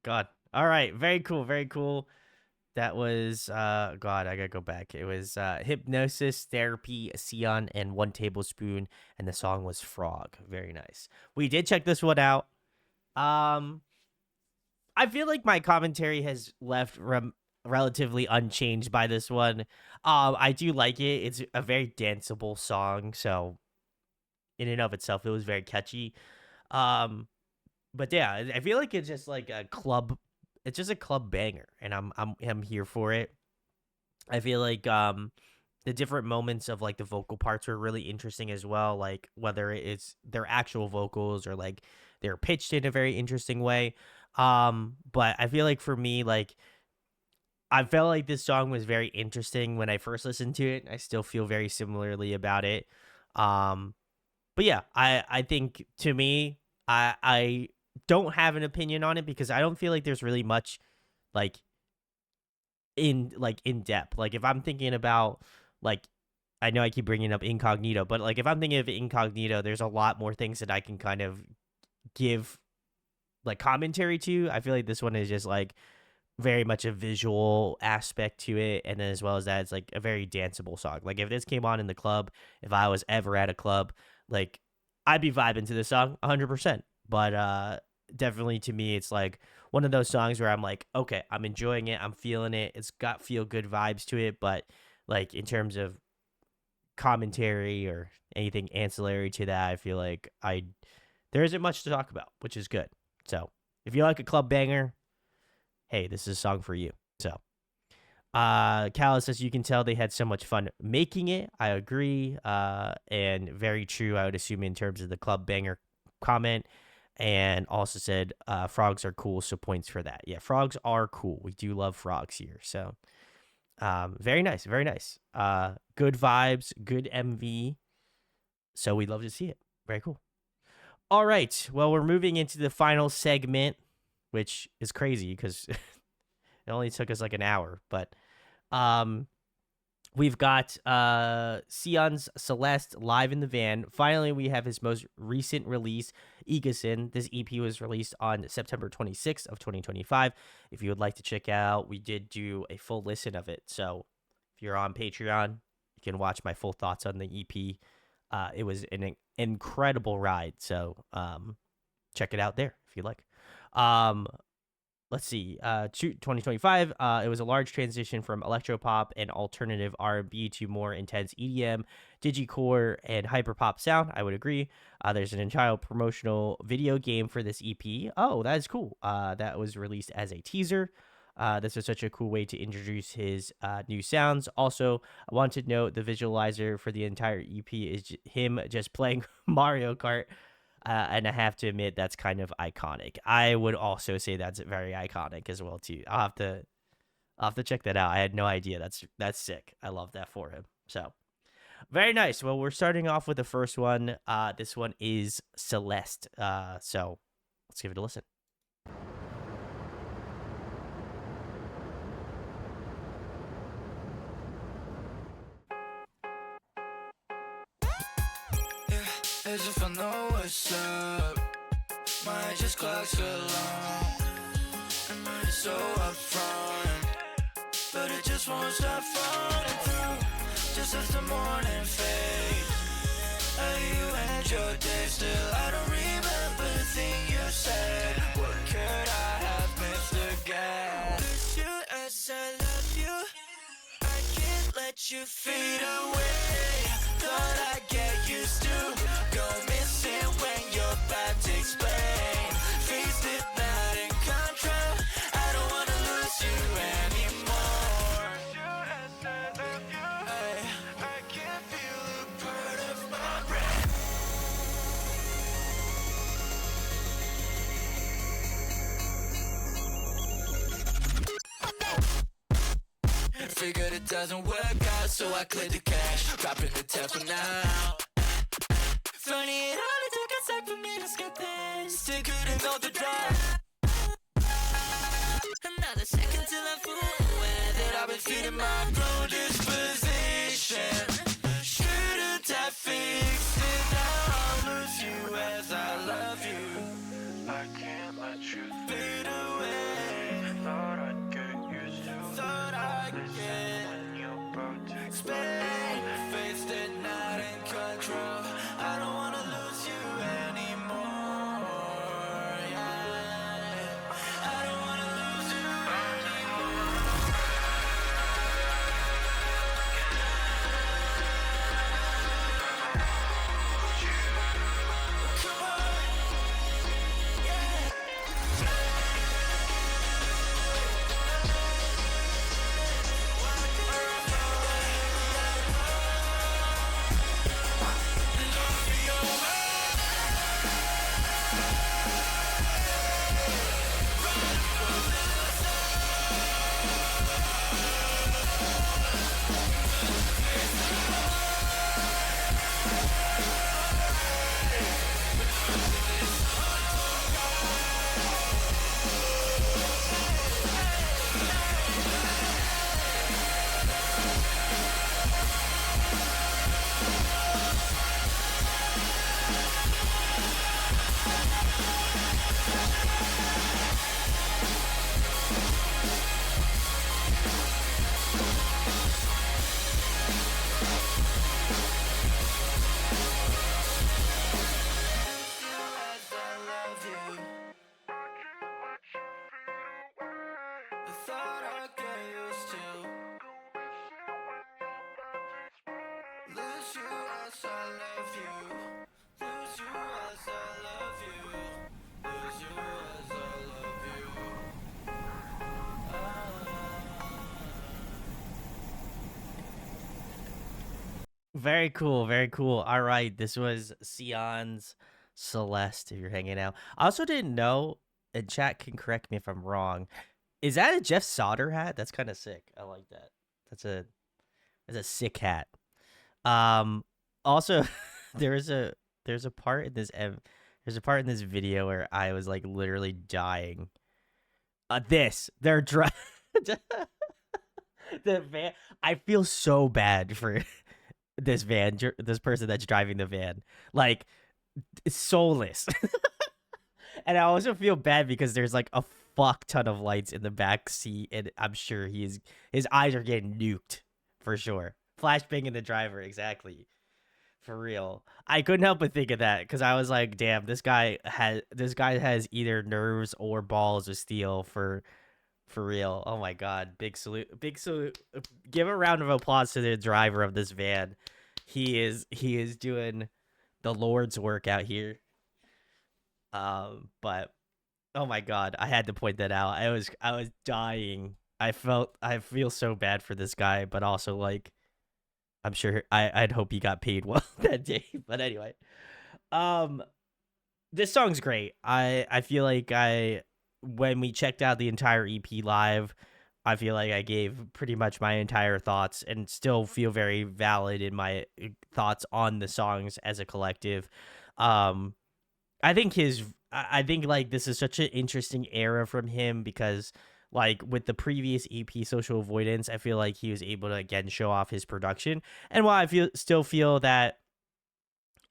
God. All right. Very cool. Very cool. That was God, I gotta go back. It was Hypnosis, Therapy, Sion, and One Tablespoon, and the song was Frog. Very nice. We did check this one out. I feel like my commentary has left relatively unchanged by this one. I do like it. It's a very danceable song, so in and of itself, it was very catchy. Um, but yeah, I feel like it's just like a club. It's just a club banger, and I'm here for it. I feel like the different moments of like the vocal parts were really interesting as well. Like whether it's their actual vocals or like they're pitched in a very interesting way. But I feel like for me, like I felt like this song was very interesting when I first listened to it. I still feel very similarly about it. Um, but yeah, I think to me, I don't have an opinion on it because I don't feel like there's really much like in depth. Like if I'm thinking about like I know I keep bringing up Incognito, but like if I'm thinking of Incognito, there's a lot more things that I can kind of give like commentary to. I feel like this one is just like very much a visual aspect to it, and then as well as that, it's like a very danceable song. Like if this came on in the club, if I was ever at a club, like I'd be vibing to this song 100%. But definitely to me, it's like one of those songs where I'm like, okay, I'm enjoying it, I'm feeling it. It's got feel good vibes to it, but like in terms of commentary or anything ancillary to that, I feel like there isn't much to talk about, which is good. So if you like a club banger, hey, this is a song for you. So, Callus says you can tell they had so much fun making it. I agree. And very true, I would assume, in terms of the club banger comment. And also said, frogs are cool, so points for that. Yeah, frogs are cool. We do love frogs here. So, very nice, very nice. Good vibes, good MV. So we'd love to see it. Very cool. All right. Well, we're moving into the final segment, which is crazy because it only took us like an hour. But we've got Sion's Celeste live in the van. Finally, we have his most recent release, Egason. This EP was released on September 26th of 2025. If you would like to check out, we did do a full listen of it. So if you're on Patreon, you can watch my full thoughts on the EP. It was an incredible ride. So check it out there if you like. Let's see. 2025. It was a large transition from electropop and alternative R&B to more intense EDM, digicore, and hyperpop sound. I would agree. There's an entire promotional video game for this EP. Oh, that is cool. That was released as a teaser. This is such a cool way to introduce his new sounds. Also, I want to note the visualizer for the entire EP is him just playing Mario Kart. And I have to admit that's kind of iconic. I would also say that's very iconic as well too. I'll have to check that out. I had no idea. That's sick. I love that for him. So very nice. Well, we're starting off with the first one. This one is Celeste. So let's give it a listen. As if I know what's up. Might just clocks along. And mine is so upfront. But it just won't stop falling through. Just as the morning fades. You end your day still. I don't remember the thing you said. What could I have missed again? Miss you as I love you. I can't let you fade away. Thought I'd get used to go missing when you're about to explain. Faced it not in control. I don't wanna lose you anymore. I can feel a part of my brain. Figured it doesn't work out, so I cleared the cash, dropping the tab for now. Funny, it only took a sec for me to skip this. Still couldn't know the drive. Another second till I'm full aware that I've been feeding my grown disposition. Shouldn't have fixed it, now I'll lose you as I love you. I can't let you fade away. Very cool, very cool. All right, this was Sion's Celeste. If you're hanging out, I also didn't know, and chat can correct me if I'm wrong. Is that a Jeff Sauter hat? That's kind of sick. I like that. That's a sick hat. Um, Also, there's a there's a part in this there's a part in this video where I was like literally dying. They're the van. I feel so bad for this person that's driving the van. Like, it's soulless. And I also feel bad because there's like a fuck ton of lights in the back seat, and I'm sure his eyes are getting nuked for sure. Flashbang the driver, exactly. For real. I couldn't help but think of that because I was like, damn, this guy has either nerves or balls of steel for real. Oh my god. Big salute. Big salute. Give a round of applause to the driver of this van. He is doing the Lord's work out here. But oh my god, I had to point that out. I was dying. I feel so bad for this guy, but also like I'm sure I'd hope he got paid well that day. But anyway, this song's great. I feel like when we checked out the entire EP live, I feel like I gave pretty much my entire thoughts and still feel very valid in my thoughts on the songs as a collective. I think like this is such an interesting era from him because like with the previous EP Social Avoidance, I feel like he was able to again show off his production. And while I still feel that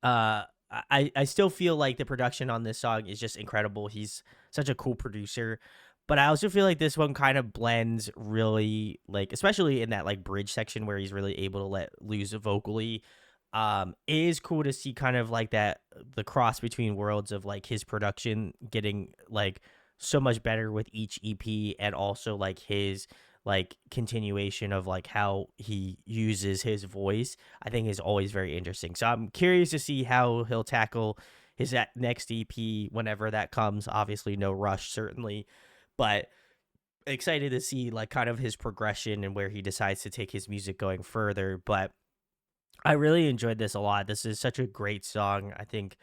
I still feel like the production on this song is just incredible. He's such a cool producer. But I also feel like this one kind of blends really, like, especially in that like bridge section where he's really able to let loose vocally. It is cool to see kind of like that the cross between worlds of like his production getting like so much better with each EP, and also like his like continuation of like how he uses his voice. I think is always very interesting. So I'm curious to see how he'll tackle his next EP whenever that comes. Obviously, no rush, certainly, but excited to see like kind of his progression and where he decides to take his music going further. But I really enjoyed this a lot. This is such a great song. I think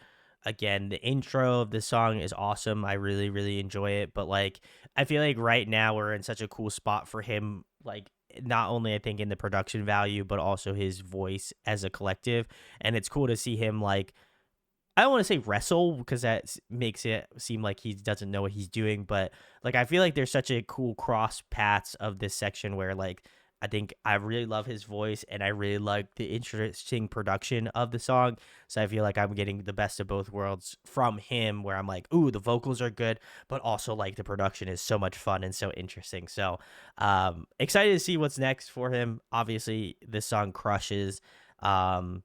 again, the intro of this song is awesome. I really, really enjoy it. But like I feel like right now we're in such a cool spot for him, like not only I think in the production value, but also his voice as a collective. And it's cool to see him like I don't want to say wrestle because that makes it seem like he doesn't know what he's doing, but like I feel like there's such a cool cross paths of this section where like I think I really love his voice and I really like the interesting production of the song. So I feel like I'm getting the best of both worlds from him where I'm like, ooh, the vocals are good, but also like the production is so much fun and so interesting. So excited to see what's next for him. Obviously, this song crushes. And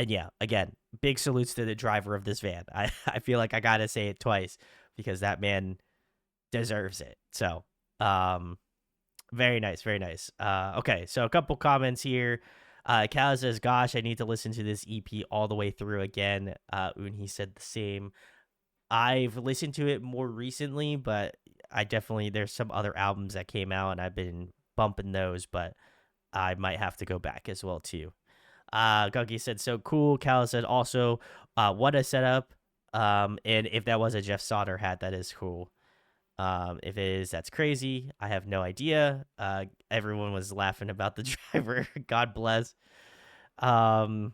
yeah, again, big salutes to the driver of this van. I feel like I gotta say it twice because that man deserves it. So, very nice, very nice. Okay, so a couple comments here. Cal says, "Gosh, I need to listen to this EP all the way through again." He said the same. I've listened to it more recently, but I definitely there's some other albums that came out and I've been bumping those, but I might have to go back as well too. Gunky said, so cool. Cal said also, what a setup. And if that was a Jeff Sauter hat, that is cool. If it is, that's crazy. I have no idea. Everyone was laughing about the driver. God bless. Gunky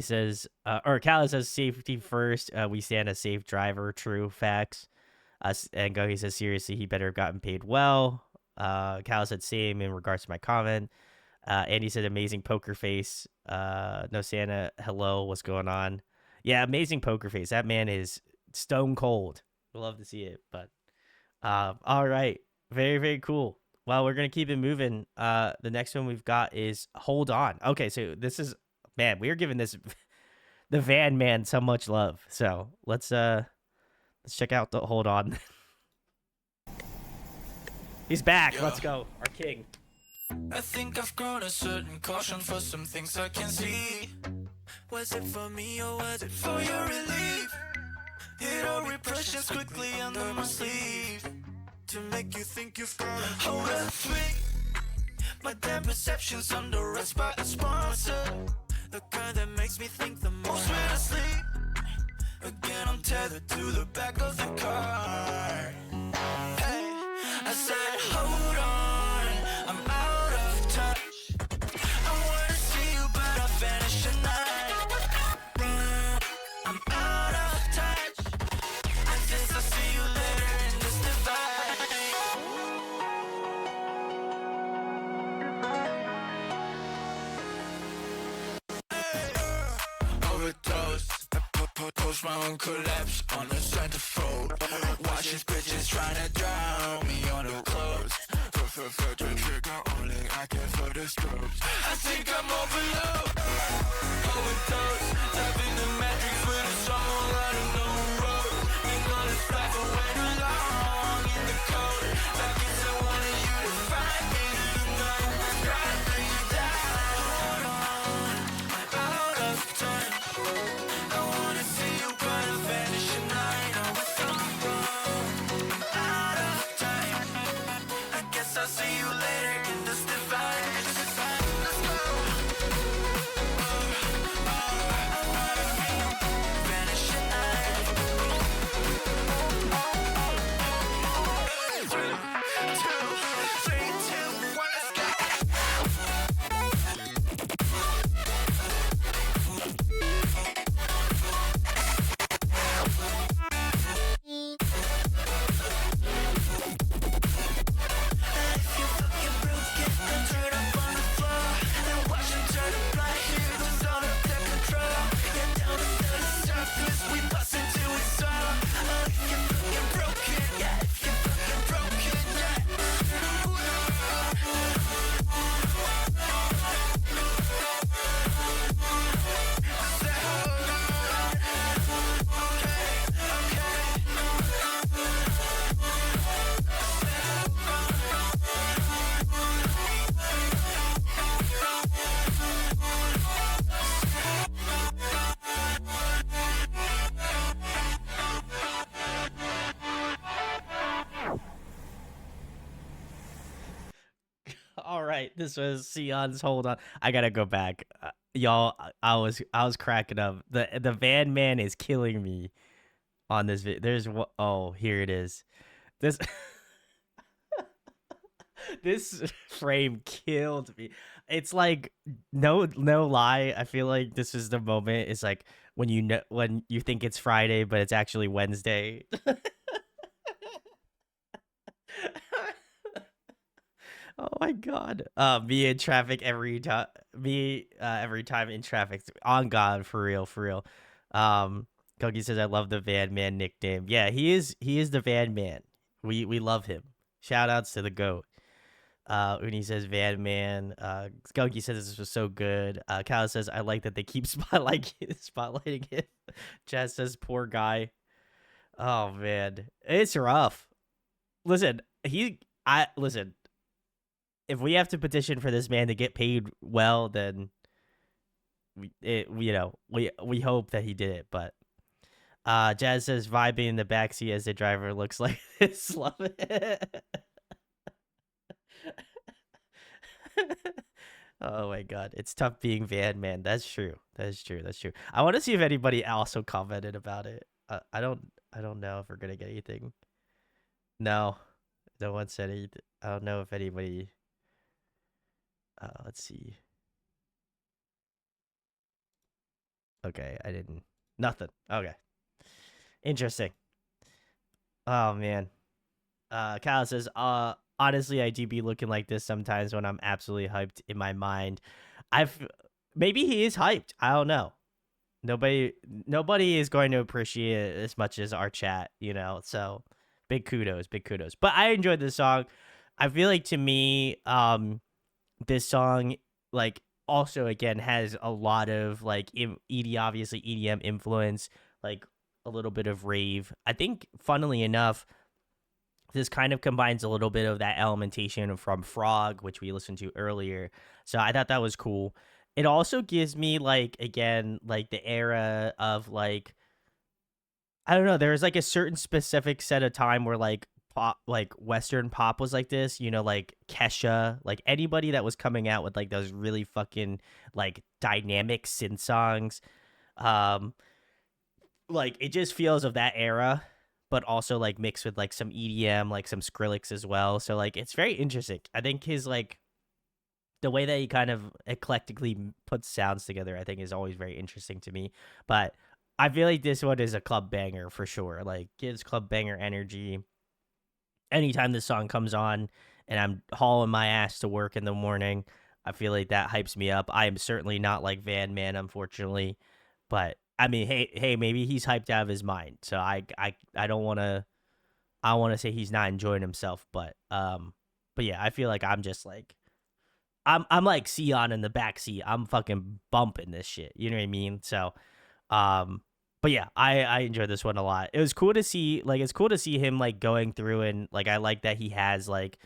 says, or Cal says safety first. We stand a safe driver. True facts. And Gunky says, seriously, he better have gotten paid well. Cal said same in regards to my comment. Andy said amazing poker face. No Santa, hello, what's going on? Yeah, amazing poker face. That man is stone cold. We'll love to see it. But all right, very very cool. Well, we're gonna keep it moving. The next one we've got is "Hold On." Okay, so this is man, we're giving this the Van Man so much love. So let's check out the "Hold On." He's back. Yeah. Let's go, our king. I think I've grown a certain caution for some things I can see. Was it for me or was it for your relief? Hid all repressions quickly under my sleeve to make you think you've got a hold of me. My damn perception's under arrest by a sponsor, the kind that makes me think the most when I sleep. Again, I'm tethered to the back of the car. Hey, I said, hold on, I'm out of touch. I wanna see you, but I vanish tonight. I'm out of touch. I guess I'll see you later in this divide. Overdose. Post my own collapse on the centerfold. Watch these bitches trying to drown me on the clothes. The trigger only I can for the strokes. I think I'm overload. Overdose. Tapping the matrix with a song running on the road. Ain't gonna fly for way too long in the cold. Like it's I wanted you to find me. You know I'm trying to bring you down. Hold on, I'm out of touch. I wanna see you, but I vanish tonight. Oh, what's wrong? I'm out of time. I guess I'll see you later in this divide. Let's go. Vanish tonight. 3, 2, 1, let's go. If you fucking broke it, then turn up on the floor. Then watch them turn up like heroes on a take control. Get down under the surface, we bust into it so. If you fucking broke it, yeah. If you fucking broke it, yeah. Say, hold on. All right, this was Sion's "Hold On." I gotta go back, y'all. I was cracking up. The Van Man is killing me on this video. There's what? Oh, here it is. This this frame killed me. It's like no lie. I feel like this is the moment. It's like when you know when you think it's Friday, but it's actually Wednesday. Oh my god. Me in traffic every time. Me every time in traffic. On God, for real, for real. Kogi says I love the Van Man nickname. Yeah, he is the Van Man. We love him. Shout outs to the GOAT. Uni says Van Man. Skunky says this was so good. Cal says I like that they keep spotlighting him. Jazz says poor guy. Oh man, it's rough. Listen, listen. If we have to petition for this man to get paid well, then we hope that he did it. But Jazz says vibing in the backseat as the driver looks like this. Love it. Oh my god, it's tough being Van Man. That's true. That's true. That's true. I want to see if anybody also commented about it. I don't know if we're gonna get anything. No, no one said anything. I don't know if anybody. Let's see. Okay, I didn't. Nothing. Okay. Interesting. Oh man. Kyle says, honestly, I do be looking like this sometimes when I'm absolutely hyped in my mind. Maybe he is hyped. I don't know. Nobody is going to appreciate it as much as our chat, So big kudos, big kudos. But I enjoyed this song. I feel like to me, this song like also again has a lot of like obviously EDM influence, like a little bit of rave. I think funnily enough, this kind of combines a little bit of that elementation from Frog, which we listened to earlier. So I thought that was cool. It also gives me like again like the era of like I don't know, there's like a certain specific set of time where like pop like Western pop was like this, like Kesha, like anybody that was coming out with like those really fucking like dynamic synth songs. Um like it just feels of that era, but also like mixed with like some EDM, like some Skrillex as well. So like it's very interesting. I think his like the way that he kind of eclectically puts sounds together, I think is always very interesting to me. But I feel like this one is a club banger for sure. Like gives club banger energy. Anytime this song comes on and I'm hauling my ass to work in the morning, I feel like that hypes me up. I am certainly not like Van Man, unfortunately, but I mean, hey, maybe he's hyped out of his mind. So I don't want to. I want to say he's not enjoying himself, but yeah, I feel like I'm just like, I'm like Sion in the backseat. I'm fucking bumping this shit. You know what I mean? So, but yeah, I enjoyed this one a lot. It was cool to see, like, it's cool to see him like going through and like I like that he has like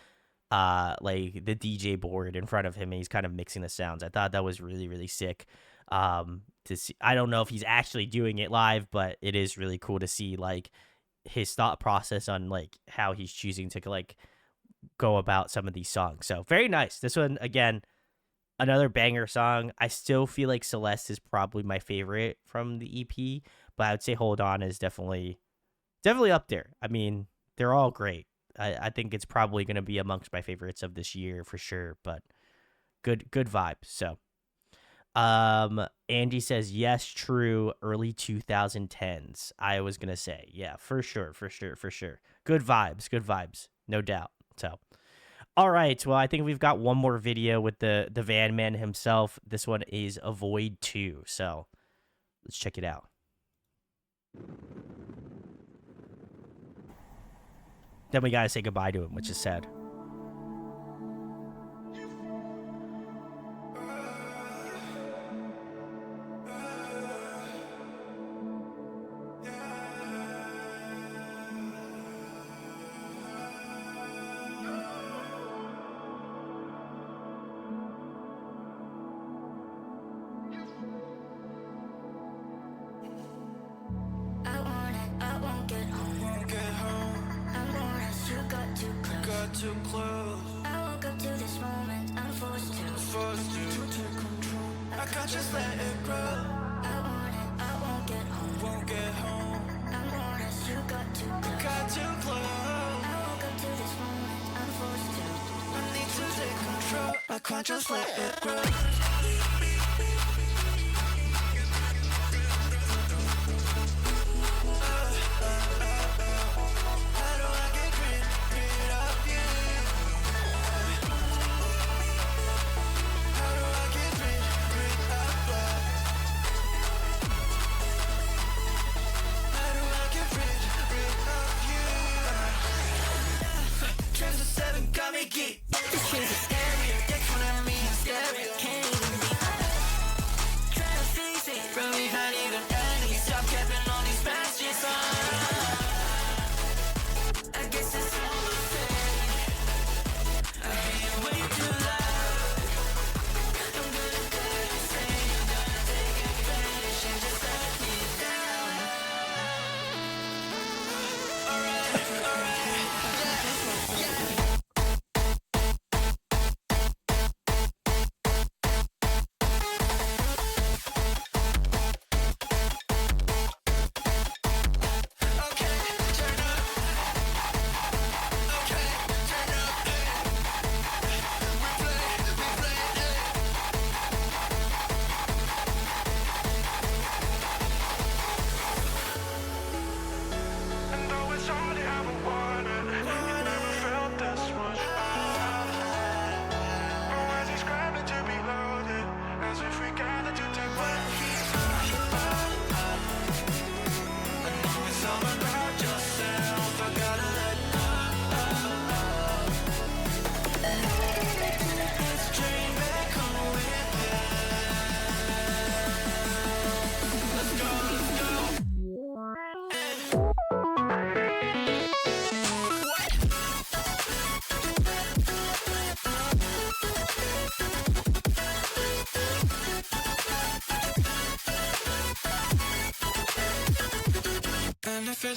the DJ board in front of him and he's kind of mixing the sounds. I thought that was really really sick. To see, I don't know if he's actually doing it live, but it is really cool to see like his thought process on like how he's choosing to like go about some of these songs. So very nice. This one again, another banger song. I still feel like Celeste is probably my favorite from the EP, but I would say Hold On is definitely up there. I mean, they're all great. I think it's probably going to be amongst my favorites of this year for sure, but good vibes. So Angie says yes, true, early 2010s. I was going to say, yeah, for sure. Good vibes, no doubt. So all right, well, I think we've got one more video with the Van Man himself. This one is Avoid 2, so let's check it out. Then we gotta say goodbye to him, which is sad. Too close. I woke up to this moment. I'm forced to take control. I can't just let it grow. I want it. I won't get home. I want us. You got too close. I woke up to this moment. I'm forced to. I need to take control. I can't just let it grow.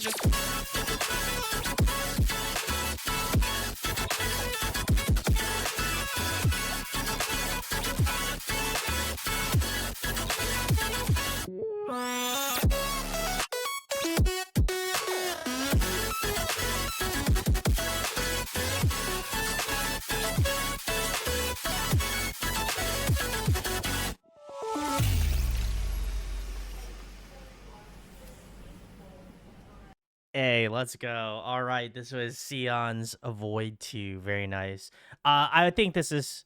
just Hey, let's go. All right, this was Sion's Avoid 2. Very nice. I think this is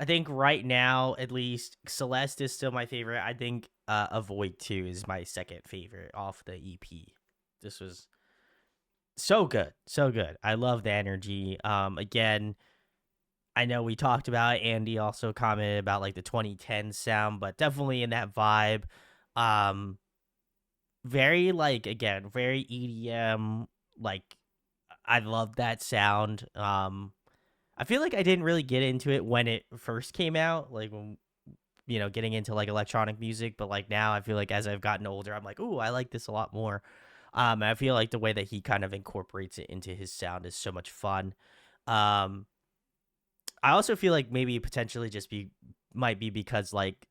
I think right now, at least, Celeste is still my favorite. I think Avoid 2 is my second favorite off the EP. This was so good. So good. I love the energy. Again, I know we talked about it. Andy also commented about like the 2010 sound, but definitely in that vibe. Um, very like again, very EDM. Like I love that sound. I feel like I didn't really get into it when it first came out, like when getting into like electronic music, but like now I feel like as I've gotten older, I'm like, ooh, I like this a lot more. I feel like the way that he kind of incorporates it into his sound is so much fun. Um, I also feel like maybe potentially might be because like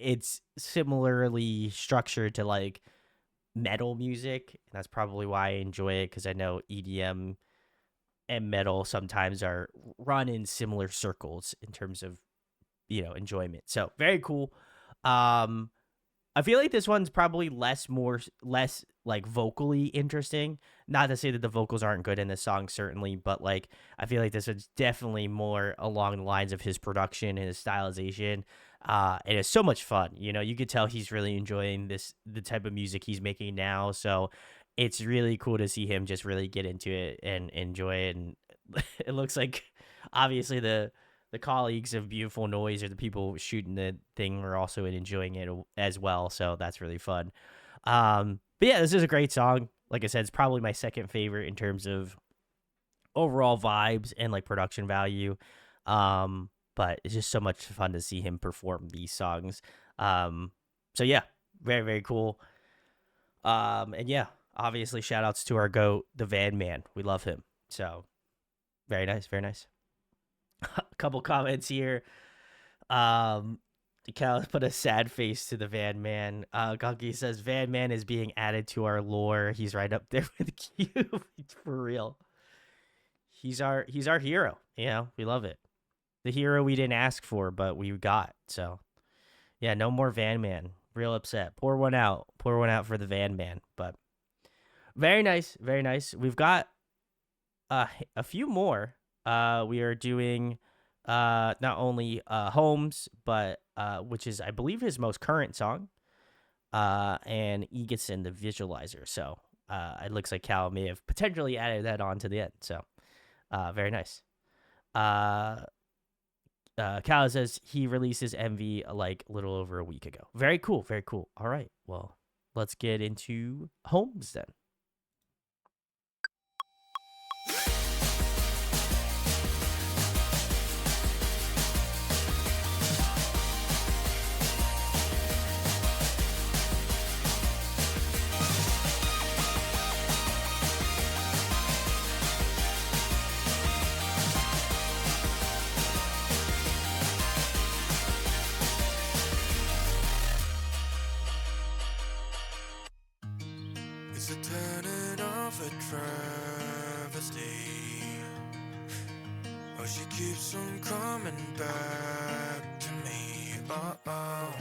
it's similarly structured to like metal music, and that's probably why I enjoy it because I know EDM and metal sometimes are run in similar circles in terms of enjoyment. So very cool. Um, I feel like this one's probably less like vocally interesting. Not to say that the vocals aren't good in this song, certainly, but like I feel like this is definitely more along the lines of his production and his stylization. And it's so much fun. You could tell he's really enjoying the type of music he's making now. So it's really cool to see him just really get into it and enjoy it. And it looks like obviously the colleagues of Beautiful Noise or the people shooting the thing are also enjoying it as well. So that's really fun. But yeah, this is a great song. Like I said, it's probably my second favorite in terms of overall vibes and like production value. But it's just so much fun to see him perform these songs. So yeah, very, very cool. And yeah, obviously shout outs to our GOAT, the Van Man. We love him. So very nice, very nice. A couple comments here. Cal put a sad face to the Van Man. Gunky says Van Man is being added to our lore. He's right up there with Cube. For real. He's our hero. We love it. The hero we didn't ask for, but we got. So yeah, no more Van Man. Real upset. Pour one out. Pour one out for the Van Man. But very nice. Very nice. We've got a few more. We are doing not only Homes, but which is I believe his most current song, and Egerton the Visualizer. So it looks like Cal may have potentially added that on to the end. So very nice. Cal says he released his MV like a little over a week ago. Very cool, very cool. All right, well, let's get into Homes then. It's a turning of a travesty. Oh, she keeps on coming back to me. Oh.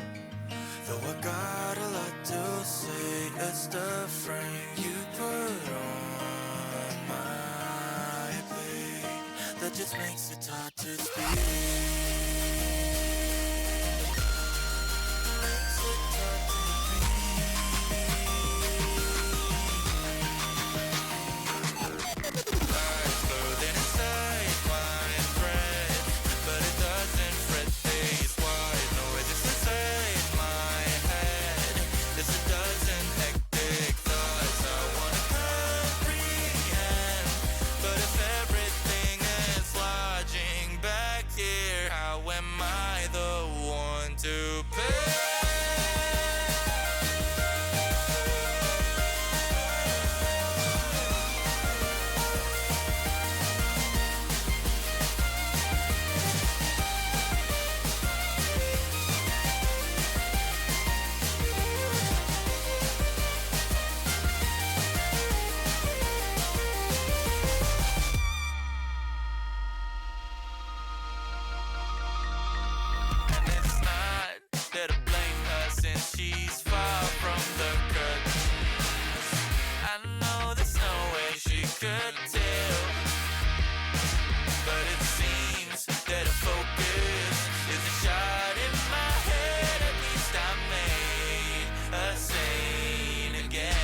Though I got a lot to say, it's the frame you put on my plate that just makes it hard to speak. But if everything is lodging back here, could tell. But it seems that a focus is a shot in my head. At least I'm made a sane again.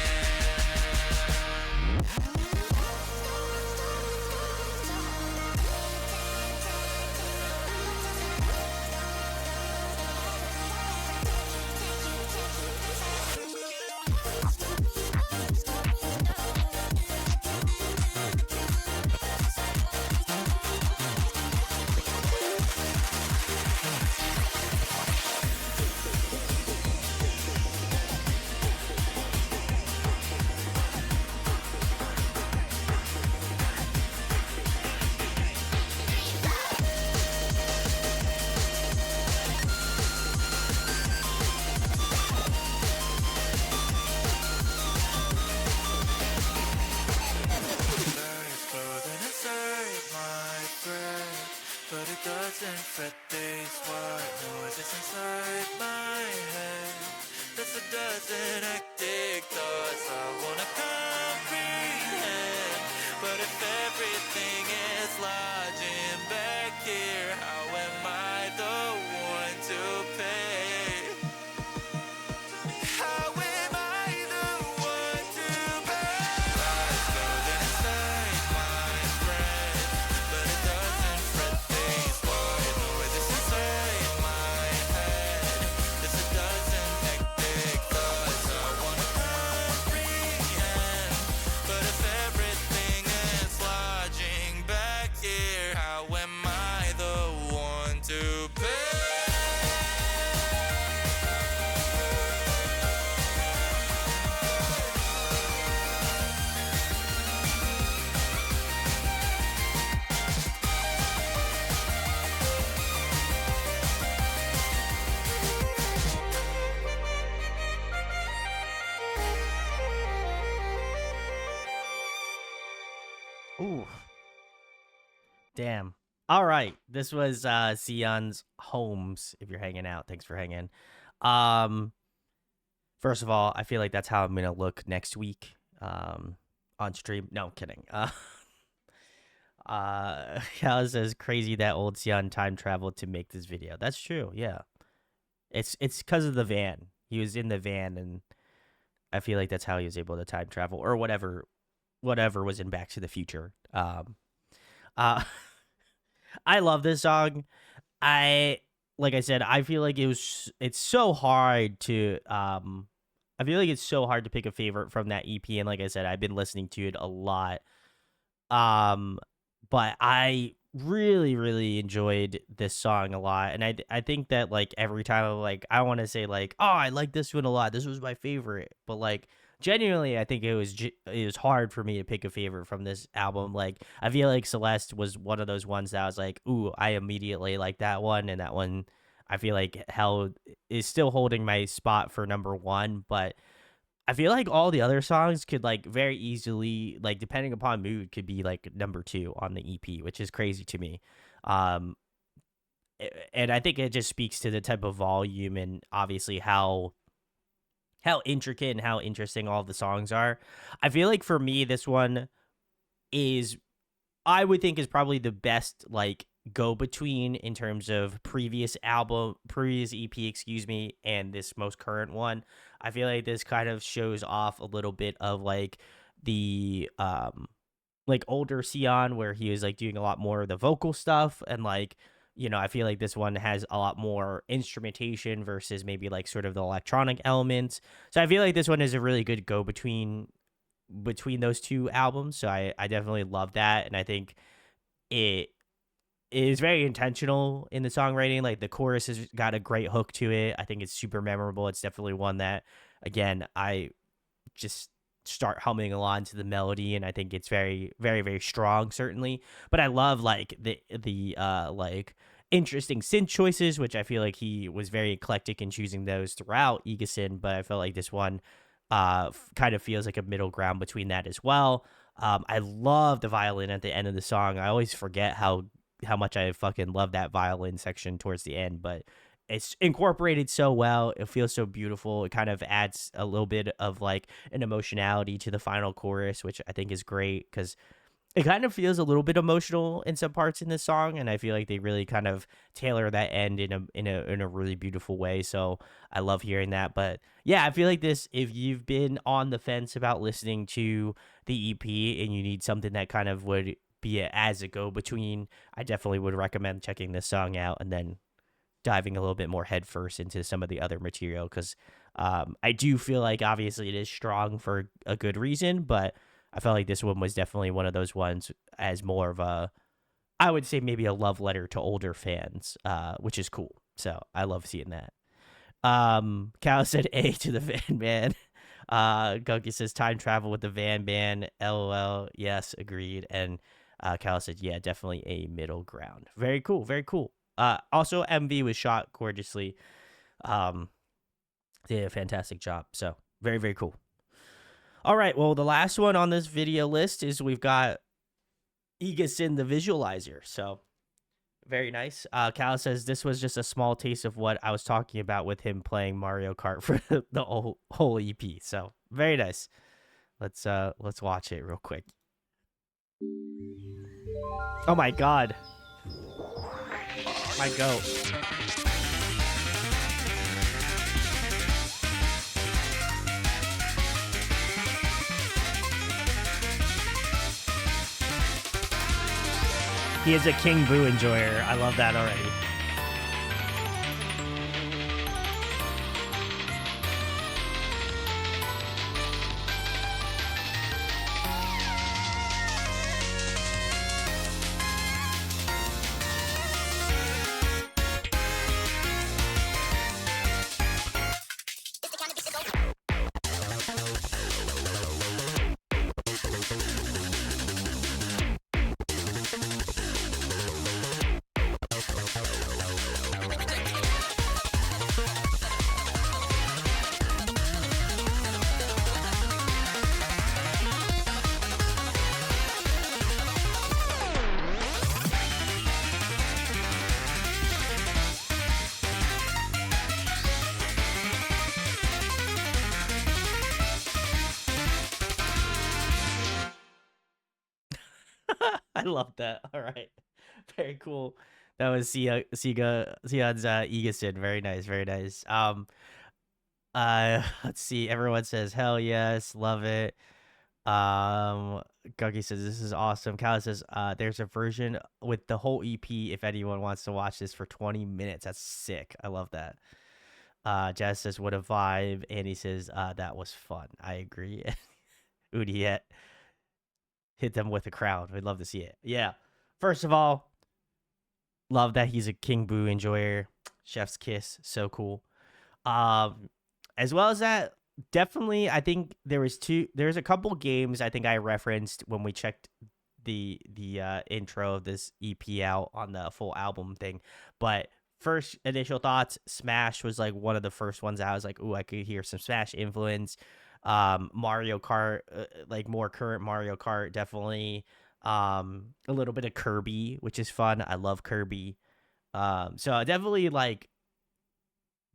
Exploding inside my breath, but it doesn't fit these white noises inside my head. There's a dozen hectic thoughts I wanna comprehend, but if everything is lodging back here, how am I the one to pay? How am I the one to pay? Lies floating inside my breath, but it doesn't fit these white noises inside my head. There's a dozen hectic thoughts I wanna comprehend, but if everything is lodging back here, how am I the one to pay? Ooh. Damn. All right. This was Sion's Homes. If you're hanging out, thanks for hanging. First of all, I feel like that's how I'm gonna look next week. On stream. No, I'm kidding. Cal says crazy that old Sion time traveled to make this video. That's true. Yeah. It's because of the van. He was in the van, and I feel like that's how he was able to time travel, or whatever was in Back to the Future. Uh, I love this song. Like I said, I feel like it's so hard to I feel like it's so hard to pick a favorite from that EP, and like I said, I've been listening to it a lot. But I really enjoyed this song a lot, and I think that like every time I'm like, I want to say like, oh, I like this one a lot, this was my favorite, but like genuinely, I think it was hard for me to pick a favorite from this album. Like I feel like Celeste was one of those ones that I was like, ooh, I immediately like that one, and that one I feel like held is still holding my spot for number one, but I feel like all the other songs could like very easily, like depending upon mood, could be like number two on the EP, which is crazy to me. Um, and I think it just speaks to the type of volume and obviously how intricate and how interesting all the songs are. I feel like for me, this one is, I would think, is probably the best like go between in terms of previous EP, excuse me, and this most current one. I feel like this kind of shows off a little bit of like the like older Sion, where he was like doing a lot more of the vocal stuff, and like, you know, I feel like this one has a lot more instrumentation versus maybe like sort of the electronic elements. So I feel like this one is a really good go between those two albums. So I definitely love that, and I think it is very intentional in the songwriting. Like the chorus has got a great hook to it. I think it's super memorable. It's definitely one that, again, I just start humming along to the melody, and I think it's very strong, certainly. But I love like the like interesting synth choices, which I feel like he was very eclectic in choosing those throughout Egason, but I felt like this one kind of feels like a middle ground between that as well. I love the violin at the end of the song. I always forget how much I fucking love that violin section towards the end, but it's incorporated so well. It feels so beautiful. It kind of adds a little bit of like an emotionality to the final chorus, which I think is great, because it kind of feels a little bit emotional in some parts in this song, and I feel like they really kind of tailor that end in a really beautiful way. So I love hearing that. But yeah, I feel like this, if you've been on the fence about listening to the EP and you need something that kind of would be as a go between, I definitely would recommend checking this song out and then diving a little bit more headfirst into some of the other material, because I do feel like obviously it is strong for a good reason, but I felt like this one was definitely one of those ones as more of a, I would say maybe a love letter to older fans, which is cool. So I love seeing that. Cal said A to the Van Man. Gunky says time travel with the Van Man. LOL. Yes, agreed. And Cal said, yeah, definitely a middle ground. Very cool. Very cool. Also, MV was shot gorgeously. They did a fantastic job. So very, very cool. All right. Well, the last one on this video list is we've got Egasin the Visualizer. So very nice. Cal says this was just a small taste of what I was talking about with him playing Mario Kart for the whole EP. So very nice. Let's watch it real quick. Oh my god. My goat. He is a King Boo enjoyer. I love that already. I love that. All right. Very cool. That was Sion's Egasin. Very nice. Very nice. Let's see. Everyone says hell yes, love it. Guggy says this is awesome. Kyle says there's a version with the whole EP if anyone wants to watch this for 20 minutes. That's sick. I love that. Jazz says what a vibe. Andy says that was fun. I agree. Udiet hit them with a crown. We'd love to see it. Yeah. First of all, love that he's a King Boo enjoyer. Chef's kiss. So cool. As well as that, definitely, I think there's a couple games I think I referenced when we checked the intro of this EP out on the full album thing. But first initial thoughts, Smash was like one of the first ones I was like, ooh, I could hear some Smash influence. Mario Kart, like more current Mario Kart, definitely. A little bit of Kirby, which is fun. I love Kirby. So definitely like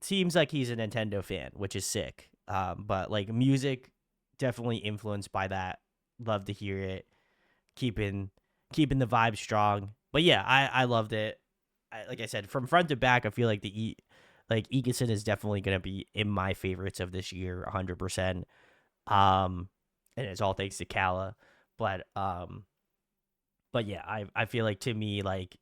seems like he's a Nintendo fan, which is sick. But like music, definitely influenced by that. Love to hear it. Keeping the vibe strong. But yeah, I loved it. Like I said, from front to back, I feel like Egasin is definitely gonna be in my favorites of this year, 100%. And it's all thanks to Kala. But yeah, I feel like to me, like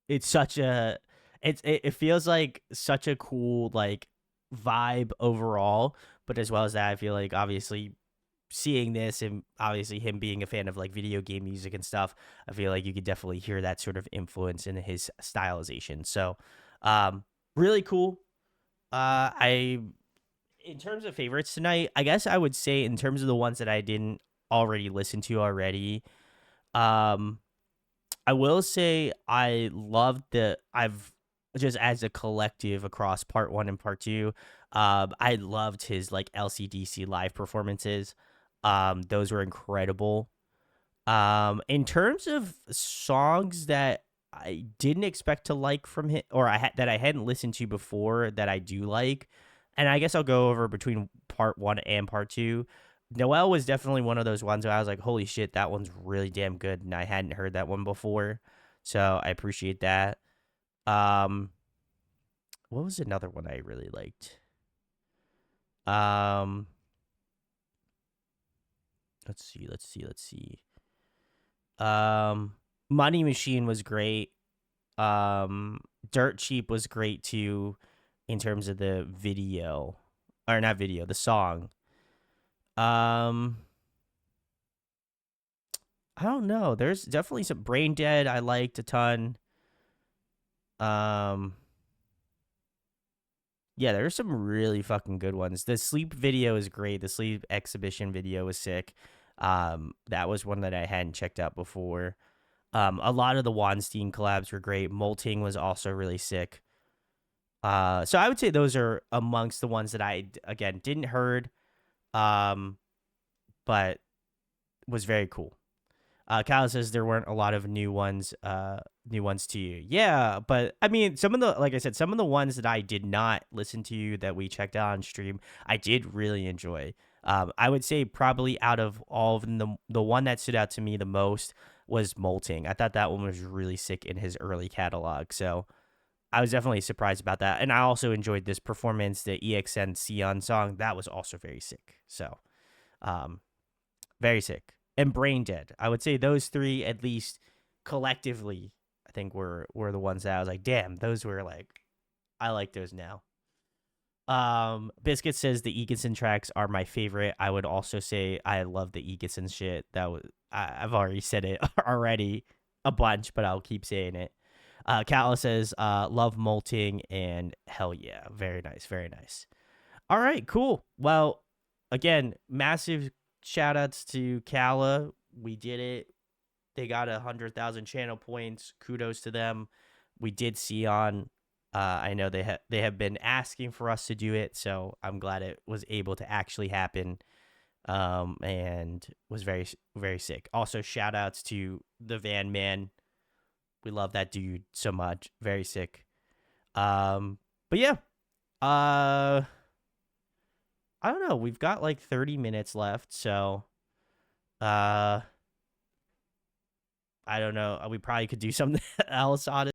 it's such a it feels like such a cool like vibe overall. But as well as that, I feel like obviously seeing this and obviously him being a fan of like video game music and stuff, I feel like you could definitely hear that sort of influence in his stylization. So really cool. In terms of favorites tonight, I guess I would say in terms of the ones that I didn't already listen to already, I will say I've just as a collective across part 1 and part 2, I loved his like LCDC live performances. Those were incredible. In terms of songs that I didn't expect to like from him, or that I hadn't listened to before that I do like, and I guess I'll go over between part 1 and part 2. Noelle was definitely one of those ones where I was like, holy shit, that one's really damn good, and I hadn't heard that one before, so I appreciate that. Um, what was another one I really liked? Um, let's see. Money Machine was great. Dirt Cheap was great too, in terms of the video, or not video, the song. Um, I don't know. There's definitely some Brain Dead I liked a ton. Um, yeah, there's some really fucking good ones. The Sleep video is great. The Sleep exhibition video was sick. That was one that I hadn't checked out before. A lot of the Weinstein collabs were great. Molting was also really sick. So I would say those are amongst the ones that I again didn't heard, but was very cool. Kyle says there weren't a lot of new ones to you. Yeah, but I mean, some of the, like I said, some of the ones that I did not listen to that we checked out on stream, I did really enjoy. I would say probably out of all of them, the one that stood out to me the most was Molting. I thought that one was really sick in his early catalog. So I was definitely surprised about that. And I also enjoyed this performance, the EXN Sion song. That was also very sick. So, very sick. And Brain Dead. I would say those three, at least collectively, I think were the ones that I was like, damn, those were like, I like those now. Biscuit says the Eganson tracks are my favorite. I would also say I love the Eganson shit. I've already said it already a bunch, but I'll keep saying it. Calla says, love Molting, and hell yeah. Very nice, very nice. All right, cool. Well, again, massive shout outs to Calla. We did it. They got 100,000 channel points. Kudos to them. We did Sion. I know they have been asking for us to do it, so I'm glad it was able to actually happen. And was very, very sick. Also, shout outs to the Van Man. We love that dude so much. Very sick. But yeah. I don't know. We've got like 30 minutes left, so I don't know. We probably could do something else on it.